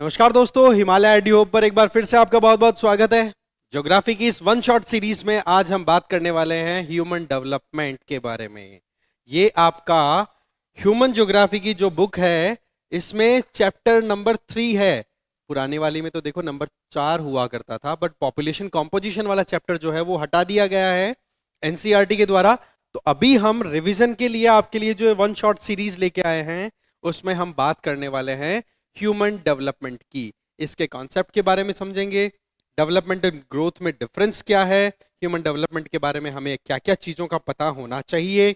नमस्कार दोस्तों, Himalaya ID hope पर एक बार फिर से आपका बहुत बहुत स्वागत है। ज्योग्राफी की इस वन शॉट सीरीज में आज हम बात करने वाले हैं ह्यूमन डेवलपमेंट के बारे में। ये आपका ह्यूमन ज्योग्राफी की जो बुक है, इसमें चैप्टर नंबर 3 है। पुराने वाली में तो देखो नंबर 4 हुआ करता था, बट पॉपुलेशन कॉम्पोजिशन वाला चैप्टर जो है वो हटा दिया गया है एनसीईआरटी के द्वारा। तो अभी हम रिवीजन के लिए आपके लिए जो वन शॉट सीरीज लेके आए हैं, उसमें हम बात करने वाले हैं ह्यूमन डेवलपमेंट की। इसके कॉन्सेप्ट के बारे में समझेंगे, डेवलपमेंट एंड ग्रोथ में डिफरेंस क्या है, ह्यूमन डेवलपमेंट के बारे में हमें क्या क्या चीजों का पता होना चाहिए,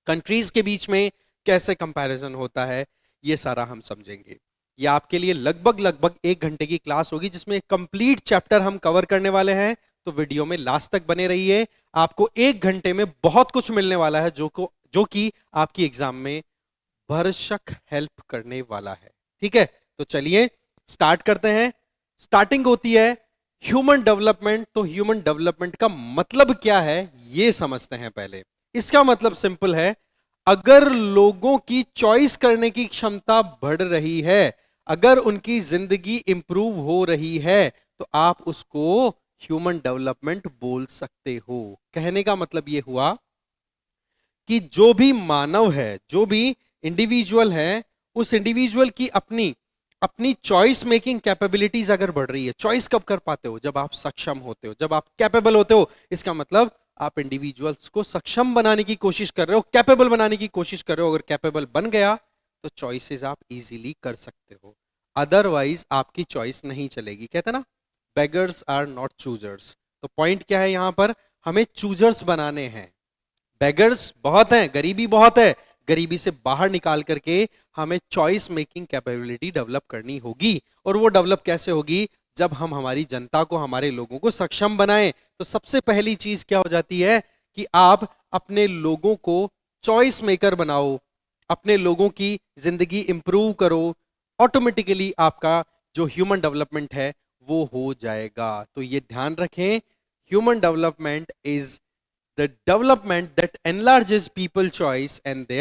कंट्रीज के बीच में कैसे कंपैरिजन होता है, ये सारा हम समझेंगे। ये आपके लिए लगभग लगभग 1 घंटे की क्लास होगी, जिसमें कंप्लीट चैप्टर हम कवर करने वाले हैं। तो वीडियो में लास्ट तक बने रहिए। आपको 1 घंटे में बहुत कुछ मिलने वाला है, जो कि आपकी एग्जाम में भरसक हेल्प करने वाला है। ठीक है, तो चलिए स्टार्ट करते हैं। स्टार्टिंग होती है ह्यूमन डेवलपमेंट। तो ह्यूमन डेवलपमेंट का मतलब क्या है, ये समझते हैं पहले। इसका मतलब सिंपल है, अगर लोगों की चॉइस करने की क्षमता बढ़ रही है, अगर उनकी जिंदगी इंप्रूव हो रही है, तो आप उसको ह्यूमन डेवलपमेंट बोल सकते हो। कहने का मतलब ये हुआ कि जो भी मानव है, जो भी इंडिविजुअल है, उस इंडिविजुअल की अपनी अपनी चॉइस मेकिंग कैपेबिलिटीज अगर बढ़ रही है। चॉइस कब कर पाते हो? जब आप सक्षम होते हो, जब आप कैपेबल होते हो। इसका मतलब आप इंडिविजुअल्स को सक्षम बनाने की कोशिश कर रहे हो, कैपेबल बनाने की कोशिश कर रहे हो। अगर कैपेबल बन गया तो चॉइसेस आप इजीली कर सकते हो, अदरवाइज आपकी चॉइस नहीं चलेगी। कहते ना, बेगर्स आर नॉट चूजर्स। तो पॉइंट क्या है यहां पर? हमें चूजर्स बनाने हैं। बेगर्स बहुत हैं, गरीबी बहुत है, गरीबी से बाहर निकाल करके हमें चॉइस मेकिंग कैपेबिलिटी डेवलप करनी होगी। और वो डेवलप कैसे होगी? जब हम हमारी जनता को, हमारे लोगों को सक्षम बनाएं। तो सबसे पहली चीज क्या हो जाती है कि आप अपने लोगों को चॉइस मेकर बनाओ, अपने लोगों की जिंदगी इंप्रूव करो। ऑटोमेटिकली आपका जो ह्यूमन डेवलपमेंट है वो हो जाएगा। तो ये ध्यान रखें, human development is the development that enlarges people choice and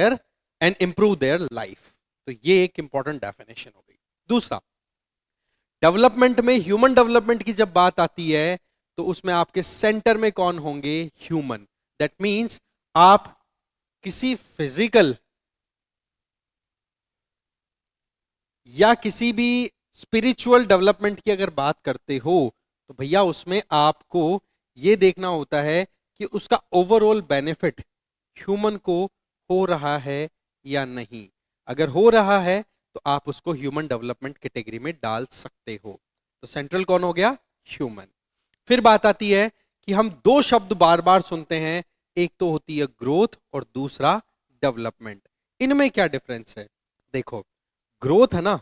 improve their life। तो ये एक इंपॉर्टेंट डेफिनेशन हो गई। दूसरा, डेवलपमेंट में, ह्यूमन डेवलपमेंट की जब बात आती है, तो उसमें आपके सेंटर में कौन होंगे? ह्यूमन। दैट मींस आप किसी फिजिकल या किसी भी स्पिरिचुअल डेवलपमेंट की अगर बात करते हो, तो भैया उसमें आपको यह देखना होता है कि उसका ओवरऑल बेनिफिट ह्यूमन को हो रहा है या नहीं। अगर हो रहा है तो आप उसको ह्यूमन डेवलपमेंट कैटेगरी में डाल सकते हो। तो सेंट्रल कौन हो गया? ह्यूमन। फिर बात आती है कि हम दो शब्द बार बार सुनते हैं, एक तो होती है ग्रोथ और दूसरा डेवलपमेंट। इनमें क्या डिफरेंस है? देखो, ग्रोथ है ना,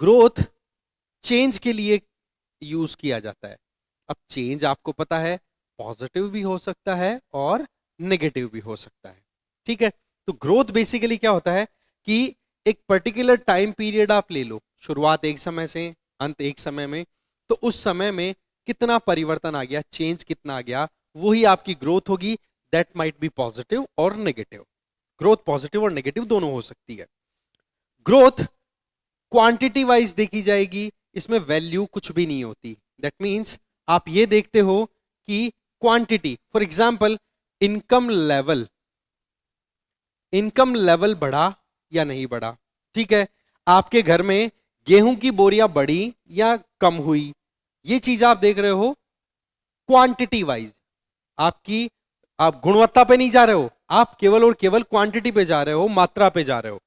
ग्रोथ चेंज के लिए यूज किया जाता है। अब चेंज आपको पता है पॉजिटिव भी हो सकता है और नेगेटिव भी हो सकता है। ठीक है, तो ग्रोथ बेसिकली क्या होता है कि एक पर्टिकुलर टाइम पीरियड आप ले लो, शुरुआत एक समय से, अंत एक समय में, तो उस समय में कितना परिवर्तन आ गया, चेंज कितना आ गया, वही आपकी ग्रोथ होगी। दैट माइट बी पॉजिटिव और नेगेटिव। ग्रोथ पॉजिटिव और नेगेटिव दोनों हो सकती है। ग्रोथ क्वांटिटी वाइज देखी जाएगी, इसमें वैल्यू कुछ भी नहीं होती। दैट मींस आप ये देखते हो कि quantity, for example income level, income level बढ़ा या नहीं बढ़ा। ठीक है, आपके घर में गेहूं की बोरियां बढ़ी या कम हुई, ये चीज आप देख रहे हो क्वांटिटी वाइज। आपकी, आप गुणवत्ता पे नहीं जा रहे हो, आप केवल और केवल क्वांटिटी पे जा रहे हो, मात्रा पे जा रहे हो।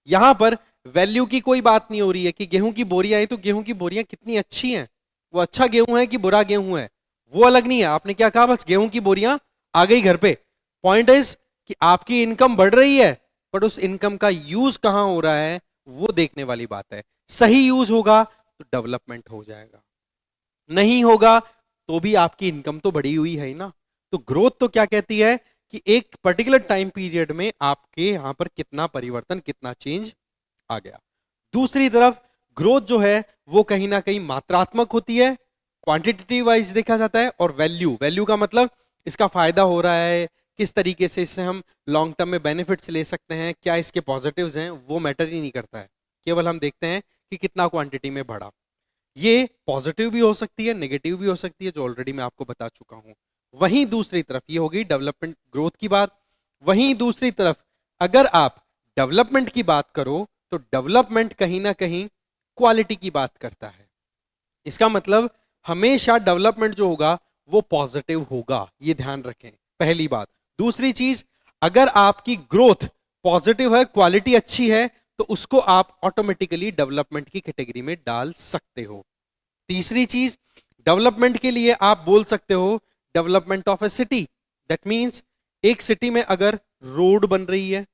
यहां पर वैल्यू की कोई बात नहीं हो रही है कि गेहूं की बोरियां हैं तो गेहूं की बोरियां कितनी अच्छी हैं, वो अच्छा गेहूं है कि बुरा गेहूं है, वो अलग नहीं है। आपने क्या कहा? बस गेहूं की बोरियां आ गई घर पे। पॉइंट इज कि आपकी इनकम बढ़ रही है, बट उस इनकम का यूज कहां हो रहा है, वो देखने वाली बात है। सही यूज होगा तो डेवलपमेंट हो जाएगा, नहीं होगा तो भी आपकी इनकम तो बढ़ी हुई है ना। तो ग्रोथ तो क्या कहती है कि एक पर्टिकुलर टाइम पीरियड में आपके यहां पर कितना परिवर्तन, कितना चेंज आ गया। दूसरी तरफ ग्रोथ जो है वो कहीं ना कहीं मात्रात्मक होती है, क्वांटिटेटिव वाइज देखा जाता है। और वैल्यू, वैल्यू का मतलब इसका फायदा हो रहा है, किस तरीके से इससे हम लॉन्ग टर्म में बेनिफिट्स ले सकते हैं, क्या इसके पॉजिटिव्स हैं, वो मैटर ही नहीं करता है। केवल हम देखते हैं कि कितना क्वांटिटी में बढ़ा। ये पॉजिटिव भी हो सकती है, नेगेटिव भी हो सकती है, जो ऑलरेडी मैं आपको बता चुका हूं। वहीं दूसरी तरफ ये हो गई डेवलपमेंट ग्रोथ की बात। वहीं दूसरी तरफ अगर आप डेवलपमेंट की बात करो तो डेवलपमेंट कहीं ना कहीं क्वालिटी की बात करता है। इसका मतलब हमेशा डेवलपमेंट जो होगा वो पॉजिटिव होगा, ये ध्यान रखें, पहली बात। दूसरी चीज, अगर आपकी ग्रोथ पॉजिटिव है, क्वालिटी अच्छी है, तो उसको आप ऑटोमेटिकली डेवलपमेंट की कैटेगरी में डाल सकते हो। तीसरी चीज, डेवलपमेंट के लिए आप बोल सकते हो development of A city. That means एक सिटी में अगर रोड बन रही है,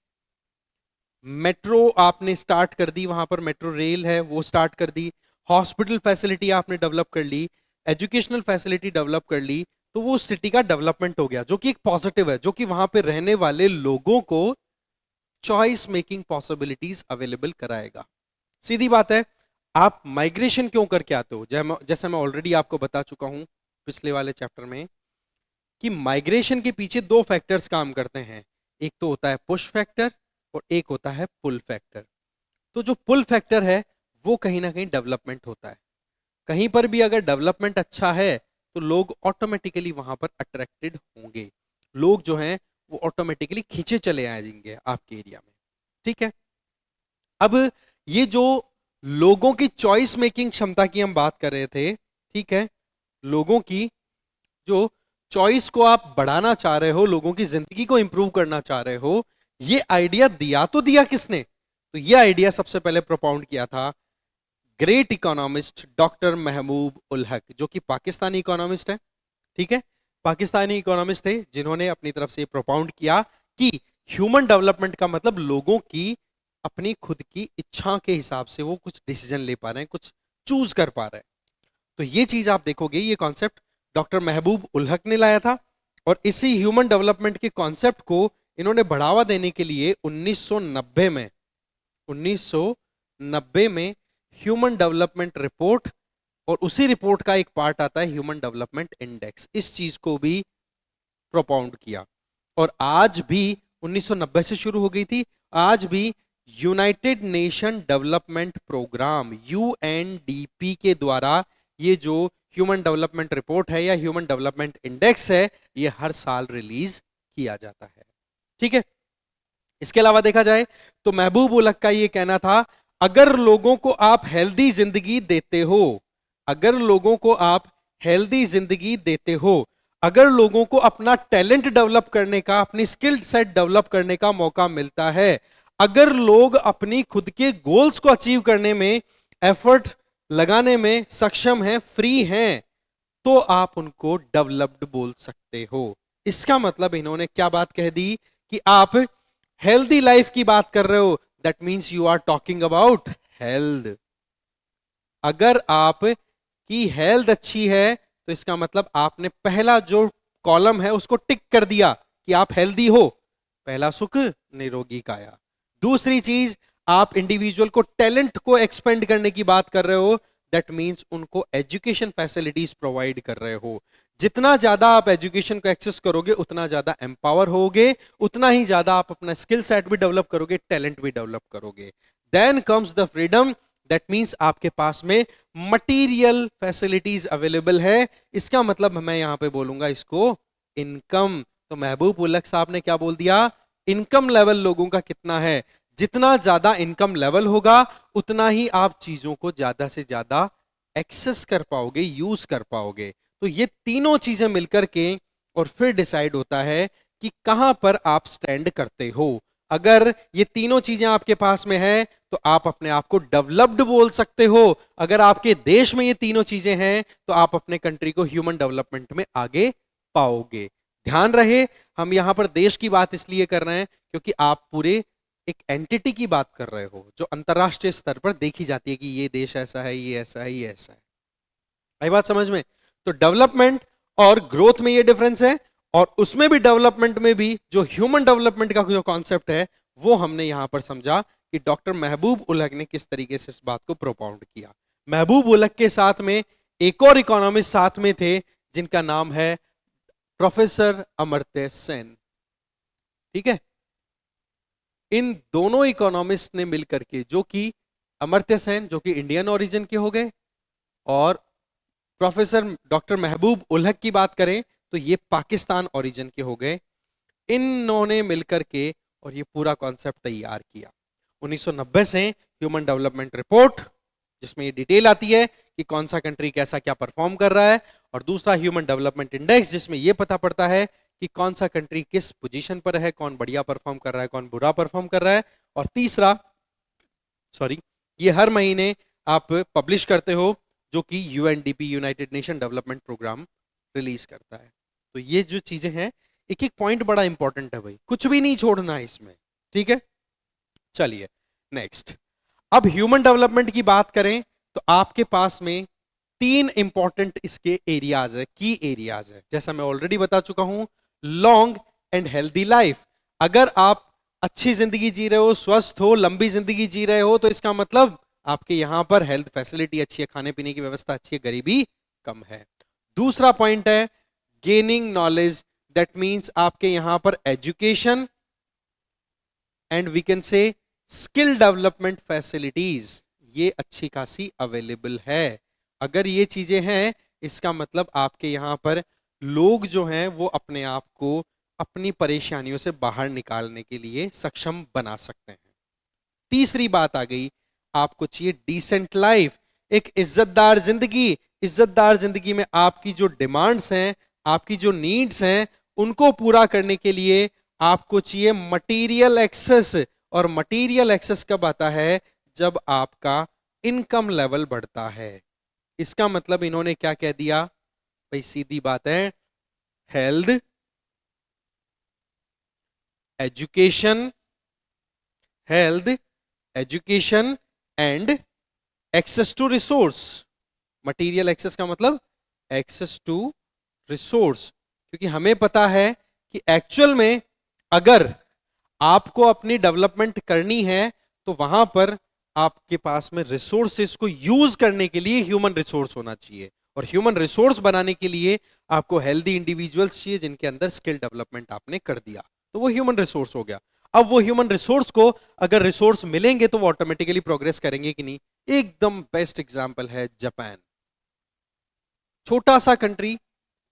मेट्रो आपने स्टार्ट कर दी, वहां पर मेट्रो रेल है वो स्टार्ट कर दी, हॉस्पिटल फैसिलिटी आपने डेवलप कर ली, एजुकेशनल फैसिलिटी डेवलप कर ली, तो वो सिटी का डेवलपमेंट हो गया, जो कि एक पॉजिटिव है, जो कि वहां पे रहने वाले लोगों को चॉइस मेकिंग पॉसिबिलिटीज अवेलेबल कराएगा। सीधी बात है, आप माइग्रेशन क्यों करके आते हो, जैसे मैं ऑलरेडी आपको बता चुका हूं पिछले वाले चैप्टर में कि माइग्रेशन के पीछे दो फैक्टर्स काम करते हैं। एक तो होता है पुश फैक्टर और एक होता है पुल फैक्टर। तो जो पुल फैक्टर है वो कहीं ना कहीं डेवलपमेंट होता है। कहीं पर भी अगर डेवलपमेंट अच्छा है तो लोग ऑटोमेटिकली वहां पर अट्रैक्टेड होंगे, लोग जो हैं वो ऑटोमेटिकली खींचे चले आएंगे आपके एरिया में। ठीक है, अब ये जो लोगों की चॉइस मेकिंग क्षमता की हम बात कर रहे थे, ठीक है, लोगों की जो चॉइस को आप बढ़ाना चाह रहे हो, लोगों की जिंदगी को इंप्रूव करना चाह रहे हो, ये आइडिया दिया तो दिया किसने? तो ये आइडिया सबसे पहले प्रोपाउंड किया था ग्रेट इकोनॉमिस्ट डॉक्टर महबूब उल हक, जो कि पाकिस्तानी इकोनॉमिस्ट है। ठीक है, पाकिस्तानी इकोनॉमिस्ट थे जिन्होंने अपनी तरफ से प्रोपाउंड किया कि ह्यूमन डेवलपमेंट का मतलब लोगों की अपनी खुद की इच्छा के हिसाब से वो कुछ डिसीजन ले पा रहे हैं, कुछ चूज कर पा रहे हैं। तो ये चीज आप देखोगे, ये कॉन्सेप्ट डॉक्टर महबूब उल हक ने लाया था, और इसी ह्यूमन डेवलपमेंट के कॉन्सेप्ट को इन्होंने बढ़ावा देने के लिए 1990 में ह्यूमन डेवलपमेंट रिपोर्ट, और उसी रिपोर्ट का एक पार्ट आता है ह्यूमन डेवलपमेंट इंडेक्स, इस चीज को भी प्रोपाउंड किया। और आज भी 1990 से शुरू हो गई थी, आज भी United Nation Development Programme UNDP के द्वारा ये जो ह्यूमन डेवलपमेंट रिपोर्ट है या ह्यूमन डेवलपमेंट इंडेक्स है, ये हर साल रिलीज किया जाता है। ठीक है, इसके अलावा देखा जाए तो महबूब उल हक का ये कहना था, अगर लोगों को आप हेल्दी जिंदगी देते हो, अगर लोगों को आप हेल्दी जिंदगी देते हो, अगर लोगों को अपना टैलेंट डेवलप करने का, अपनी स्किल सेट डेवलप करने का मौका मिलता है, अगर लोग अपनी खुद के गोल्स को अचीव करने में, एफर्ट लगाने में सक्षम हैं, फ्री हैं, तो आप उनको डेवलप्ड बोल सकते हो। इसका मतलब इन्होंने क्या बात कह दी कि आप हेल्दी लाइफ की बात कर रहे हो, that means you are talking about health. अगर आप की हेल्थ अच्छी है तो इसका मतलब आपने पहला जो कॉलम है उसको टिक कर दिया कि आप हेल्दी हो। पहला सुख निरोगी काया। दूसरी चीज, आप इंडिविजुअल को टैलेंट को एक्सपेंड करने की बात कर रहे हो, दैट मीन्स उनको एजुकेशन फैसिलिटीज प्रोवाइड कर रहे हो। जितना ज्यादा आप एजुकेशन को एक्सेस करोगे उतना ज्यादा एम्पावर होगे, उतना ही ज्यादा आप अपना स्किल सेट भी डेवलप करोगे, टैलेंट भी डेवलप करोगे। Then comes the freedom, that means आपके पास में मटीरियल फैसिलिटीज अवेलेबल है। इसका मतलब मैं यहां पे बोलूंगा इसको इनकम। तो महबूब उल हक साहब ने क्या बोल दिया, इनकम लेवल लोगों का कितना है, जितना ज्यादा इनकम लेवल होगा उतना ही आप चीजों को ज्यादा से ज्यादा एक्सेस कर पाओगे, यूज कर पाओगे। तो ये तीनों चीजें मिलकर के और फिर डिसाइड होता है कि कहां पर आप स्टैंड करते हो। अगर ये तीनों चीजें आपके पास में है तो आप अपने आप को डेवलप्ड बोल सकते हो। अगर आपके देश में ये तीनों चीजें हैं तो आप अपने कंट्री को ह्यूमन डेवलपमेंट में आगे पाओगे। ध्यान रहे, हम यहां पर देश की बात इसलिए कर रहे हैं क्योंकि आप पूरे एक एंटिटी की बात कर रहे हो जो अंतरराष्ट्रीय स्तर पर देखी जाती है कि ये देश ऐसा है, ये ऐसा है, ये ऐसा है। आई बात समझ में? तो डेवलपमेंट और ग्रोथ में ये डिफरेंस है, और उसमें भी डेवलपमेंट में भी जो ह्यूमन डेवलपमेंट का जो कॉन्सेप्ट है वो हमने यहां पर समझा कि डॉक्टर महबूब उल हक ने किस तरीके से इस बात को प्रोपाउंड किया। महबूब उल हक के साथ में एक और इकोनॉमिस्ट साथ में थे जिनका नाम है प्रोफेसर अमर्त्य सेन। ठीक है, इन दोनों इकोनॉमिस्ट ने मिलकर के, जो कि अमर्त्य सेन जो कि इंडियन ओरिजिन के हो गए, और प्रोफेसर डॉक्टर महबूब उल्हक की बात करें तो ये पाकिस्तान ओरिजिन के हो गए। इन्होंने मिलकर के और ये पूरा कॉन्सेप्ट तैयार किया 1990 से ह्यूमन डेवलपमेंट रिपोर्ट, जिसमें ये डिटेल आती है कि कौन सा कंट्री कैसा क्या परफॉर्म कर रहा है, और दूसरा ह्यूमन डेवलपमेंट इंडेक्स जिसमें ये पता पड़ता है कि कौन सा कंट्री किस पोजीशन पर है, कौन बढ़िया परफॉर्म कर रहा है, कौन बुरा परफॉर्म कर रहा है, और तीसरा ये हर महीने आप पब्लिश करते हो जो कि UNDP United Nation Development Programme release करता है। तो ये जो चीजें हैं, एक एक पॉइंट बड़ा इंपॉर्टेंट है भाई, कुछ भी नहीं छोड़ना है इसमें, ठीक है। चलिए नेक्स्ट, अब ह्यूमन डेवलपमेंट की बात करें तो आपके पास में 3 इंपॉर्टेंट इसके एरियाज है, की एरियाज है, जैसा मैं ऑलरेडी बता चुका हूं। लॉन्ग एंड हेल्दी लाइफ, अगर आप अच्छी जिंदगी जी रहे हो, स्वस्थ हो, लंबी जिंदगी जी रहे हो, तो इसका मतलब आपके यहां पर हेल्थ फैसिलिटी अच्छी है, खाने पीने की व्यवस्था अच्छी है, गरीबी कम है। दूसरा पॉइंट है गेनिंग नॉलेज, दैट मींस आपके यहां पर education and we can say skill development facilities ये अच्छी खासी अवेलेबल है। अगर ये चीजें हैं, इसका मतलब आपके यहां पर लोग जो हैं वो अपने आप को अपनी परेशानियों से बाहर निकालने के लिए सक्षम बना सकते हैं। तीसरी बात आ गई, आपको चाहिए डिसेंट लाइफ, एक इज्जतदार जिंदगी। इज्जतदार जिंदगी में आपकी जो डिमांड्स हैं, आपकी जो नीड्स हैं, उनको पूरा करने के लिए आपको चाहिए मटेरियल एक्सेस। और मटेरियल एक्सेस कब आता है? जब आपका इनकम लेवल बढ़ता है। इसका मतलब इन्होंने क्या कह दिया भाई, सीधी बात है, health, education, health, education and access to resource. Material access का मतलब एक्सेस टू रिसोर्स, क्योंकि हमें पता है कि एक्चुअल में अगर आपको अपनी डेवलपमेंट करनी है तो वहां पर आपके पास में रिसोर्सेस को यूज करने के लिए ह्यूमन रिसोर्स होना चाहिए, और ह्यूमन रिसोर्स बनाने के लिए आपको हेल्दी इंडिविजुअल्स चाहिए जिनके अंदर स्किल डेवलपमेंट आपने कर दिया, तो वो ह्यूमन रिसोर्स हो गया। अब वो ह्यूमन रिसोर्स को अगर रिसोर्स मिलेंगे तो वो ऑटोमेटिकली प्रोग्रेस करेंगे कि नहीं? एकदम बेस्ट एग्जांपल है जापान। छोटा सा कंट्री,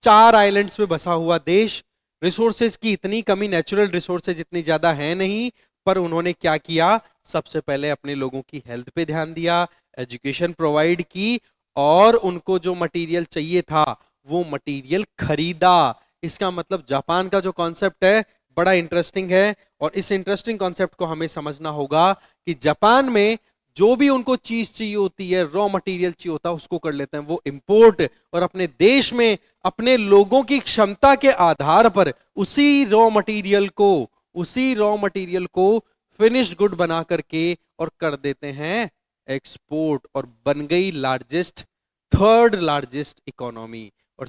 4 आइलैंड्स में बसा हुआ देश, रिसोर्सेज की इतनी कमी, नेचुरल रिसोर्सेज इतनी ज्यादा है नहीं, पर उन्होंने क्या किया, सबसे पहले अपने लोगों की हेल्थ पे ध्यान दिया, एजुकेशन प्रोवाइड की, और उनको जो मटेरियल चाहिए था वो मटेरियल खरीदा। इसका मतलब जापान का जो कॉन्सेप्ट है बड़ा इंटरेस्टिंग है, और इस इंटरेस्टिंग कॉन्सेप्ट को हमें समझना होगा कि जापान में जो भी उनको चीज चाहिए होती है, रॉ मटेरियल चाहिए होता है, उसको कर लेते हैं वो इंपोर्ट, और अपने देश में अपने लोगों की क्षमता के आधार पर उसी रॉ मटेरियल को फिनिश्ड गुड बना करके और कर देते हैं एक्सपोर्ट, और बन गई थर्ड लार्जेस्ट इकोनॉमी। और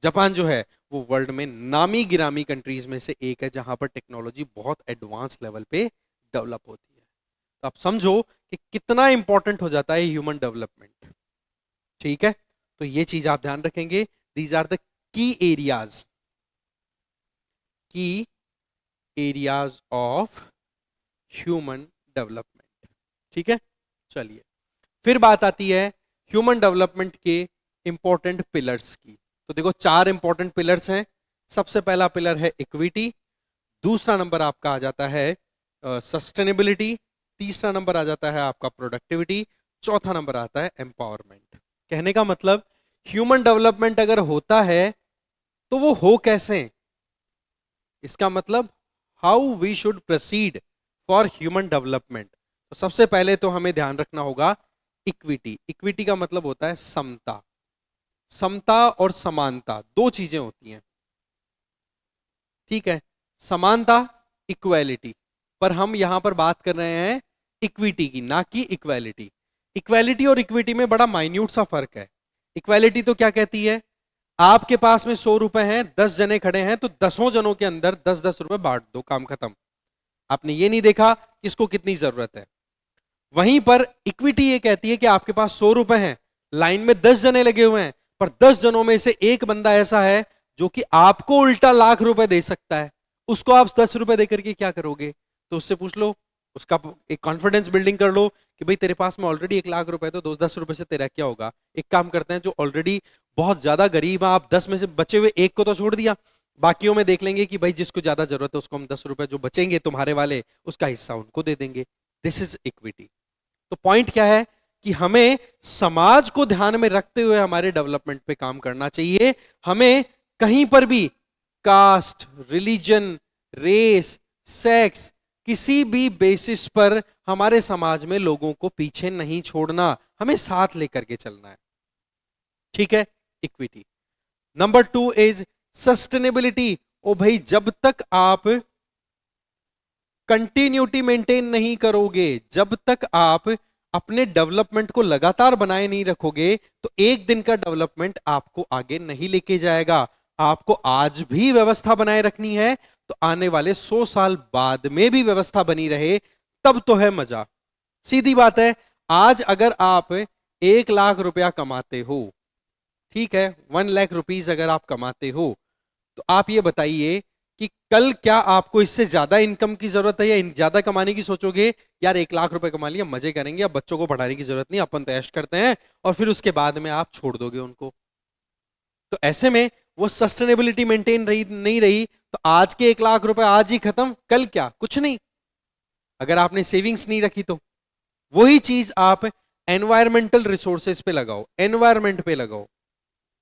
जापान जो है वो वर्ल्ड में नामी गिरामी कंट्रीज में से एक है जहां पर टेक्नोलॉजी बहुत एडवांस लेवल पे डेवलप होती है। तो आप समझो कि कितना इंपॉर्टेंट हो जाता है ह्यूमन डेवलपमेंट, ठीक है। तो ये चीज आप ध्यान रखेंगे, these are the key areas of human development, ठीक है। चलिए फिर बात आती है ह्यूमन डेवलपमेंट के इंपॉर्टेंट पिलर्स की। तो देखो 4 इंपॉर्टेंट पिलर्स हैं। सबसे पहला पिलर है इक्विटी, दूसरा नंबर आपका आ जाता है सस्टेनेबिलिटी, तीसरा नंबर आ जाता है आपका प्रोडक्टिविटी, चौथा नंबर आता है एम्पावरमेंट। कहने का मतलब ह्यूमन डेवलपमेंट अगर होता है तो वो हो कैसे? इसका मतलब how we should proceed for human development. तो सबसे पहले तो हमें ध्यान रखना होगा इक्विटी। इक्विटी का मतलब होता है समता। समता और समानता 2 चीजें होती हैं, ठीक है। समानता, इक्वालिटी, पर हम यहां पर बात कर रहे हैं इक्विटी की, ना कि इक्वालिटी। इक्वालिटी और इक्विटी में बड़ा माइन्यूट सा फर्क है। इक्वालिटी तो क्या कहती है, आपके पास में 100 रुपए हैं, 10 जने खड़े हैं, तो 10 जनों के अंदर 10-10 रुपए बांट दो, काम खत्म। आपने ये नहीं देखा किसको कितनी जरूरत है। वहीं पर इक्विटी ये कहती है कि आपके पास 100 रुपए हैं, लाइन में 10 जने लगे हुए हैं, पर 10 जनों में से एक बंदा ऐसा है जो कि आपको उल्टा लाख रुपए दे सकता है, उसको आप 10 रुपए देकर के क्या करोगे? तो उससे पूछ लो उसका एक कॉन्फिडेंस बिल्डिंग कर लो कि भाई तेरे पास में ऑलरेडी 1 लाख रुपए, तो 10 10 रुपए से तेरा क्या होगा। एक काम करते हैं, जो ऑलरेडी बहुत ज्यादा गरीब है, आप 10 में से बचे हुए एक को तो छोड़ दिया, बाकियों में देख लेंगे कि भाई जिसको ज्यादा जरूरत है उसको हम 10 रुपए जो बचेंगे तुम्हारे वाले, उसका हिस्सा उनको दे देंगे। This is equity. तो पॉइंट क्या है कि हमें समाज को ध्यान में रखते हुए हमारे डेवलपमेंट पे काम करना चाहिए। हमें कहीं पर भी कास्ट, रिलीजन, रेस, सेक्स, किसी भी बेसिस पर हमारे समाज में लोगों को पीछे नहीं छोड़ना, हमें साथ लेकर के चलना है। ठीक है, इक्विटी। Number 2 is sustainability. ओ भाई, जब तक आप कंटिन्यूटी मेंटेन नहीं करोगे, जब तक आप अपने डेवलपमेंट को लगातार बनाए नहीं रखोगे, तो एक दिन का डेवलपमेंट आपको आगे नहीं लेके जाएगा। आपको आज भी व्यवस्था बनाए रखनी है, तो आने वाले 100 साल बाद में भी व्यवस्था बनी रहे, तब तो है मजा। सीधी बात है, आज अगर आप 1 लाख रुपया कमाते हो, ठीक है, 1 लाख रुपीज अगर आप कमाते हो, तो आप ये बताइए कि कल क्या आपको इससे ज्यादा इनकम की जरूरत है, या ज्यादा कमाने की सोचोगे, यार 1 लाख रुपए कमा लिया, मजे करेंगे, अब बच्चों को पढ़ाने की जरूरत नहीं, अपन तो ऐश करते हैं, और फिर उसके बाद में आप छोड़ दोगे उनको। तो ऐसे में वो सस्टेनेबिलिटी मेंटेन नहीं रही, तो आज के 1 लाख रुपए आज ही खत्म, कल क्या, कुछ नहीं। अगर आपने सेविंग्स नहीं रखी तो वही चीज आप एनवायरमेंटल रिसोर्सेज पे लगाओ, एनवायरमेंट पे लगाओ,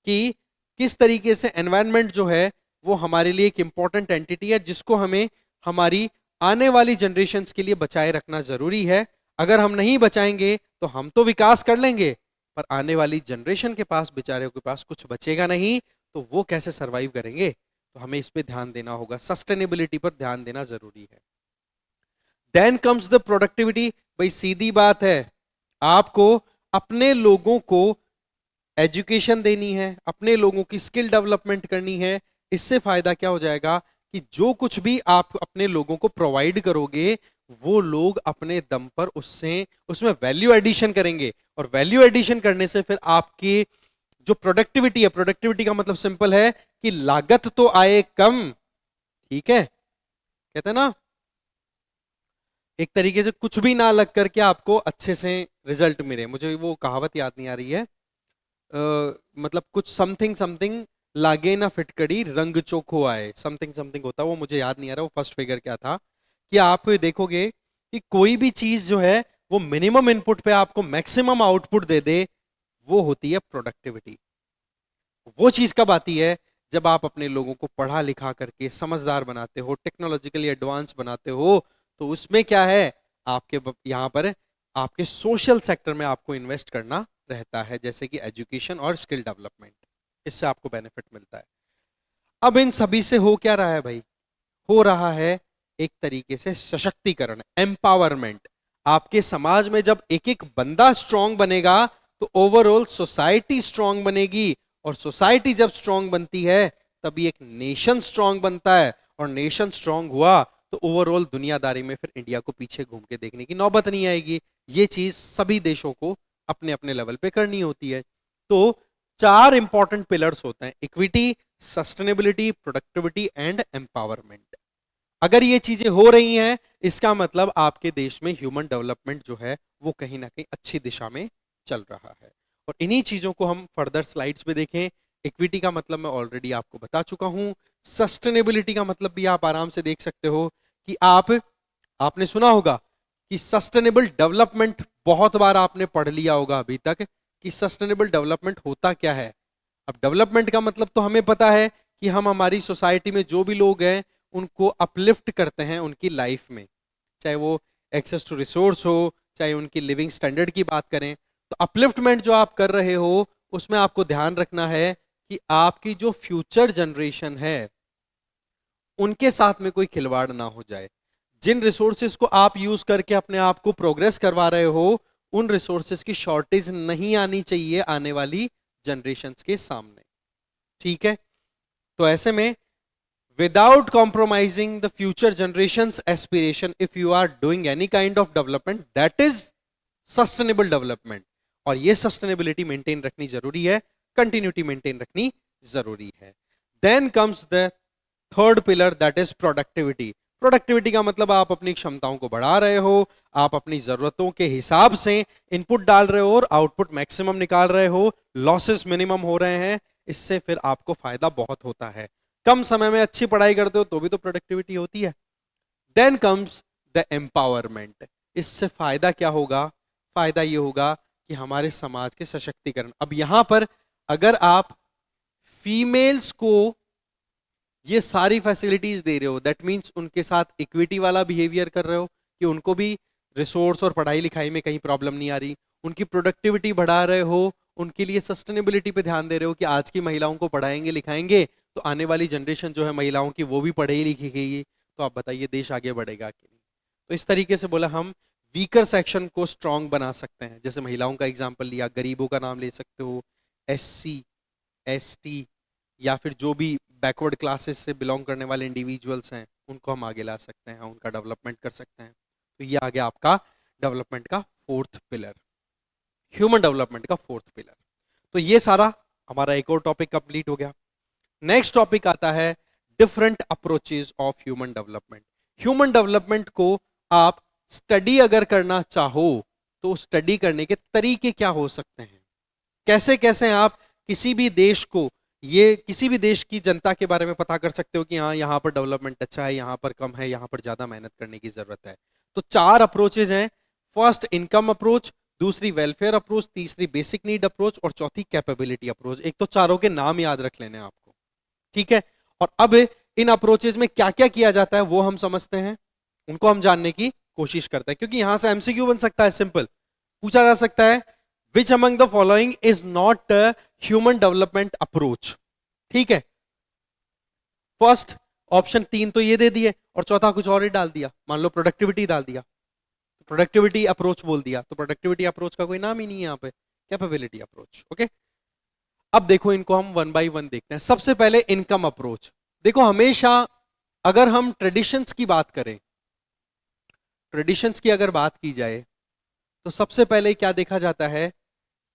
कि किस तरीके से एनवायरमेंट जो है वो हमारे लिए एक इंपॉर्टेंट एंटिटी है, जिसको हमें हमारी आने वाली जनरेशन्स के लिए बचाए रखना जरूरी है। अगर हम नहीं बचाएंगे तो हम तो विकास कर लेंगे, पर आने वाली जनरेशन के पास, बेचारे के पास कुछ बचेगा नहीं, तो वो कैसे सरवाइव करेंगे। तो हमें इस पे ध्यान देना होगा, सस्टेनेबिलिटी पर ध्यान देना जरूरी है। Then comes the productivity. भाई सीधी बात है, आपको अपने लोगों को एजुकेशन देनी है, अपने लोगों की स्किल डेवलपमेंट करनी है। इससे फायदा क्या हो जाएगा कि जो कुछ भी आप अपने लोगों को प्रोवाइड करोगे, वो लोग अपने दम पर उसमें वैल्यू एडिशन करेंगे, और वैल्यू एडिशन करने से फिर आपकी जो प्रोडक्टिविटी है, प्रोडक्टिविटी का मतलब सिंपल है कि लागत तो आए कम, ठीक है, कहते हैं ना, एक तरीके से कुछ भी ना लग करके आपको अच्छे से रिजल्ट मिले। मुझे वो कहावत याद नहीं आ रही है, मतलब कुछ समथिंग समथिंग लागे ना फिटकड़ी रंग चोखो आए, समथिंग समथिंग होता है वो, मुझे याद नहीं आ रहा वो फर्स्ट फिगर क्या था। कि आप देखोगे कि कोई भी चीज जो है वो मिनिमम इनपुट पे आपको मैक्सिमम आउटपुट दे दे, वो होती है प्रोडक्टिविटी। वो चीज कब आती है, जब आप अपने लोगों को पढ़ा लिखा करके समझदार बनाते हो, टेक्नोलॉजिकली एडवांस बनाते हो। तो उसमें क्या है, आपके यहाँ पर आपके सोशल सेक्टर में आपको इन्वेस्ट करना रहता है, जैसे कि एजुकेशन और स्किल डेवलपमेंट, इससे आपको बेनिफिट मिलता है। अब इन सभी से हो क्या रहा है भाई, हो रहा है एक तरीके से सशक्तिकरण, एम्पावरमेंट। आपके समाज में जब एक एक बंदा स्ट्रांग बनेगा, तो ओवरऑल सोसाइटी स्ट्रांग बनेगी, और सोसाइटी जब स्ट्रांग बनती है, तभी एक नेशन स्ट्रांग बनता है, और नेशन स्ट्रांग हुआ तो ओवरऑल दुनियादारी में फिर इंडिया को पीछे घूम के देखने की नौबत नहीं आएगी। ये चीज सभी देशों को अपने अपने लेवल पे करनी होती है। तो 4 इंपॉर्टेंट पिलर्स होते हैं, equity, sustainability, productivity and empowerment. अगर ये चीजें हो रही हैं, इसका मतलब आपके देश में ह्यूमन डेवलपमेंट जो है वो कहीं ना कहीं अच्छी दिशा में चल रहा है। और इन्हीं चीजों को हम फर्दर स्लाइड्स पे देखें। इक्विटी का मतलब मैं ऑलरेडी आपको बता चुका हूं, सस्टेनेबिलिटी का मतलब भी आप आराम से देख सकते हो कि आपने सुना होगा कि सस्टेनेबल डेवलपमेंट, बहुत बार आपने पढ़ लिया होगा अभी तक कि सस्टेनेबल डेवलपमेंट होता क्या है। अब डेवलपमेंट का मतलब तो हमें पता है कि हम हमारी सोसाइटी में जो भी लोग हैं उनको अपलिफ्ट करते हैं उनकी लाइफ में, चाहे वो एक्सेस टू रिसोर्स हो, चाहे उनकी लिविंग स्टैंडर्ड की बात करें। तो अपलिफ्टमेंट जो आप कर रहे हो, उसमें आपको ध्यान रखना है कि आपकी जो फ्यूचर जनरेशन है उनके साथ में कोई खिलवाड़ ना हो जाए। जिन रिसोर्सेज को आप यूज करके अपने आप को प्रोग्रेस करवा रहे हो, उन रिसोर्सेज की शॉर्टेज नहीं आनी चाहिए आने वाली जनरेशन्स के सामने, ठीक है। तो ऐसे में without compromising the future generations aspiration, if you are doing any kind of development, that is sustainable development। और ये sustainability maintain रखनी जरूरी है, continuity maintain रखनी जरूरी है। Then comes the third pillar, that is productivity। Productivity का मतलब आप अपनी क्षमताओं को बढ़ा रहे हो, आप अपनी जरूरतों के हिसाब से इनपुट डाल रहे हो और आउटपुट मैक्सिमम निकाल रहे हो, लॉसेस मिनिमम हो रहे हैं, इससे फिर आपको फायदा बहुत होता है। कम समय में अच्छी पढ़ाई करते हो तो भी तो प्रोडक्टिविटी होती है। Then comes the empowerment. इससे फायदा क्या होगा? फायदा ये होगा कि हमारे समाज के सशक्तिकरण। अब यहां पर अगर आप फीमेल्स को ये सारी फैसिलिटीज दे रहे हो, दैट मीन्स उनके साथ इक्विटी वाला बिहेवियर कर रहे हो कि उनको भी रिसोर्स और पढ़ाई लिखाई में कहीं प्रॉब्लम नहीं आ रही, उनकी प्रोडक्टिविटी बढ़ा रहे हो, उनके लिए सस्टेनेबिलिटी पे ध्यान दे रहे हो कि आज की महिलाओं को पढ़ाएंगे लिखाएंगे तो आने वाली जनरेशन जो है महिलाओं की वो भी पढ़ी लिखी गई, तो आप बताइए देश आगे बढ़ेगा कि नहीं? तो इस तरीके से बोला हम वीकर सेक्शन को स्ट्रांग बना सकते हैं। जैसे महिलाओं का एग्जाम्पल लिया, गरीबों का नाम ले सकते हो, SC ST या फिर जो भी बैकवर्ड क्लासेस से बिलोंग करने वाले इंडिविजुअल्स हैं उनको हम आगे ला सकते हैं, उनका डेवलपमेंट कर सकते हैं। तो ये आ गया आपका डेवलपमेंट का फोर्थ पिलर, ह्यूमन डेवलपमेंट का फोर्थ पिलर। तो ये सारा हमारा एक और टॉपिक कंप्लीट हो गया। नेक्स्ट टॉपिक आता है different approaches of human development. Human development को आप स्टडी अगर करना चाहो तो स्टडी करने के तरीके क्या हो सकते हैं, कैसे कैसे आप किसी भी देश को, ये किसी भी देश की जनता के बारे में पता कर सकते हो कि हाँ यहाँ पर डेवलपमेंट अच्छा है, यहाँ पर कम है, यहाँ पर ज्यादा मेहनत करने की जरूरत है। तो 4 अप्रोचेज हैं। फर्स्ट इनकम अप्रोच, दूसरी वेलफेयर अप्रोच, तीसरी बेसिक नीड अप्रोच और चौथी कैपेबिलिटी अप्रोच। एक तो चारों के नाम याद रख लेने आपको, ठीक है। और अब इन अप्रोचेज में क्या क्या किया जाता है वो हम समझते हैं, उनको हम जानने की कोशिश करते हैं, क्योंकि यहां से MCQ बन सकता है। सिंपल पूछा जा सकता है which among the following is not human development approach, ठीक है। फर्स्ट ऑप्शन 3 तो ये दे दिए और चौथा कुछ और ही डाल दिया, मान लो प्रोडक्टिविटी डाल दिया, प्रोडक्टिविटी अप्रोच बोल दिया, तो प्रोडक्टिविटी अप्रोच का कोई नाम ही नहीं है यहाँ पे, कैपेबिलिटी अप्रोच। ओके, अब देखो इनको हम वन बाय वन देखते हैं। सबसे पहले इनकम अप्रोच। देखो हमेशा अगर हम ट्रेडिशंस की बात करें, ट्रेडिशंस की अगर बात की जाए तो सबसे पहले क्या देखा जाता है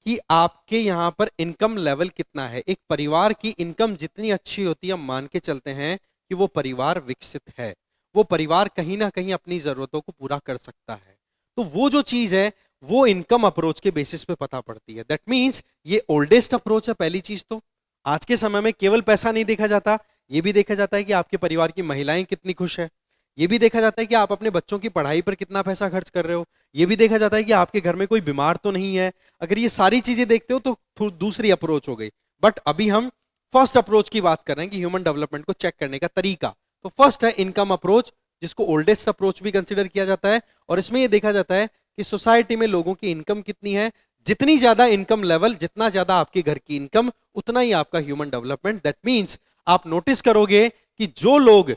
कि आपके यहां पर इनकम लेवल कितना है। एक परिवार की इनकम जितनी अच्छी होती है हम मान के चलते हैं कि वो परिवार विकसित है, वो परिवार कहीं ना कहीं अपनी जरूरतों को पूरा कर सकता है। तो वो जो चीज है वो इनकम अप्रोच के बेसिस पे पता पड़ती है। दैट मीन्स ये ओल्डेस्ट अप्रोच है। पहली चीज तो आज के समय में केवल पैसा नहीं देखा जाता, ये भी देखा जाता है कि आपके परिवार की महिलाएं कितनी खुश है, ये भी देखा जाता है कि आप अपने बच्चों की पढ़ाई पर कितना पैसा खर्च कर रहे हो, ये भी देखा जाता है कि आपके घर में कोई बीमार तो नहीं है। अगर ये सारी चीजें देखते हो तो दूसरी अप्रोच हो गई। बट अभी हम फर्स्ट अप्रोच की बात कर रहे हैं कि ह्यूमन डेवलपमेंट को चेक करने का तरीका। तो फर्स्ट है इनकम अप्रोच, जिसको ओल्डेस्ट अप्रोच भी कंसिडर किया जाता है। और इसमें यह देखा जाता है कि सोसाइटी में लोगों की इनकम कितनी है, जितनी ज्यादा इनकम लेवल, जितना ज्यादा आपके घर की इनकम, उतना ही आपका ह्यूमन डेवलपमेंट। दैट मीन्स आप नोटिस करोगे कि जो लोग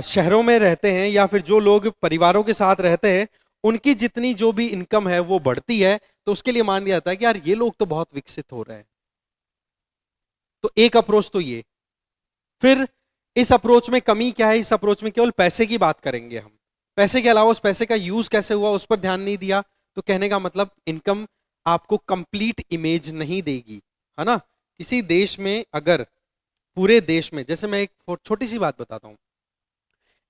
शहरों में रहते हैं या फिर जो लोग परिवारों के साथ रहते हैं, उनकी जितनी जो भी इनकम है वो बढ़ती है, तो उसके लिए मान लिया जाता है कि यार ये लोग तो बहुत विकसित हो रहे हैं। तो एक अप्रोच तो ये। फिर इस अप्रोच में कमी क्या है? इस अप्रोच में केवल पैसे की बात करेंगे हम, पैसे के अलावा उस पैसे का यूज कैसे हुआ उस पर ध्यान नहीं दिया। तो कहने का मतलब इनकम आपको कंप्लीट इमेज नहीं देगी, है ना। किसी देश में अगर पूरे देश में, जैसे मैं एक छोटी सी बात बताता हूं,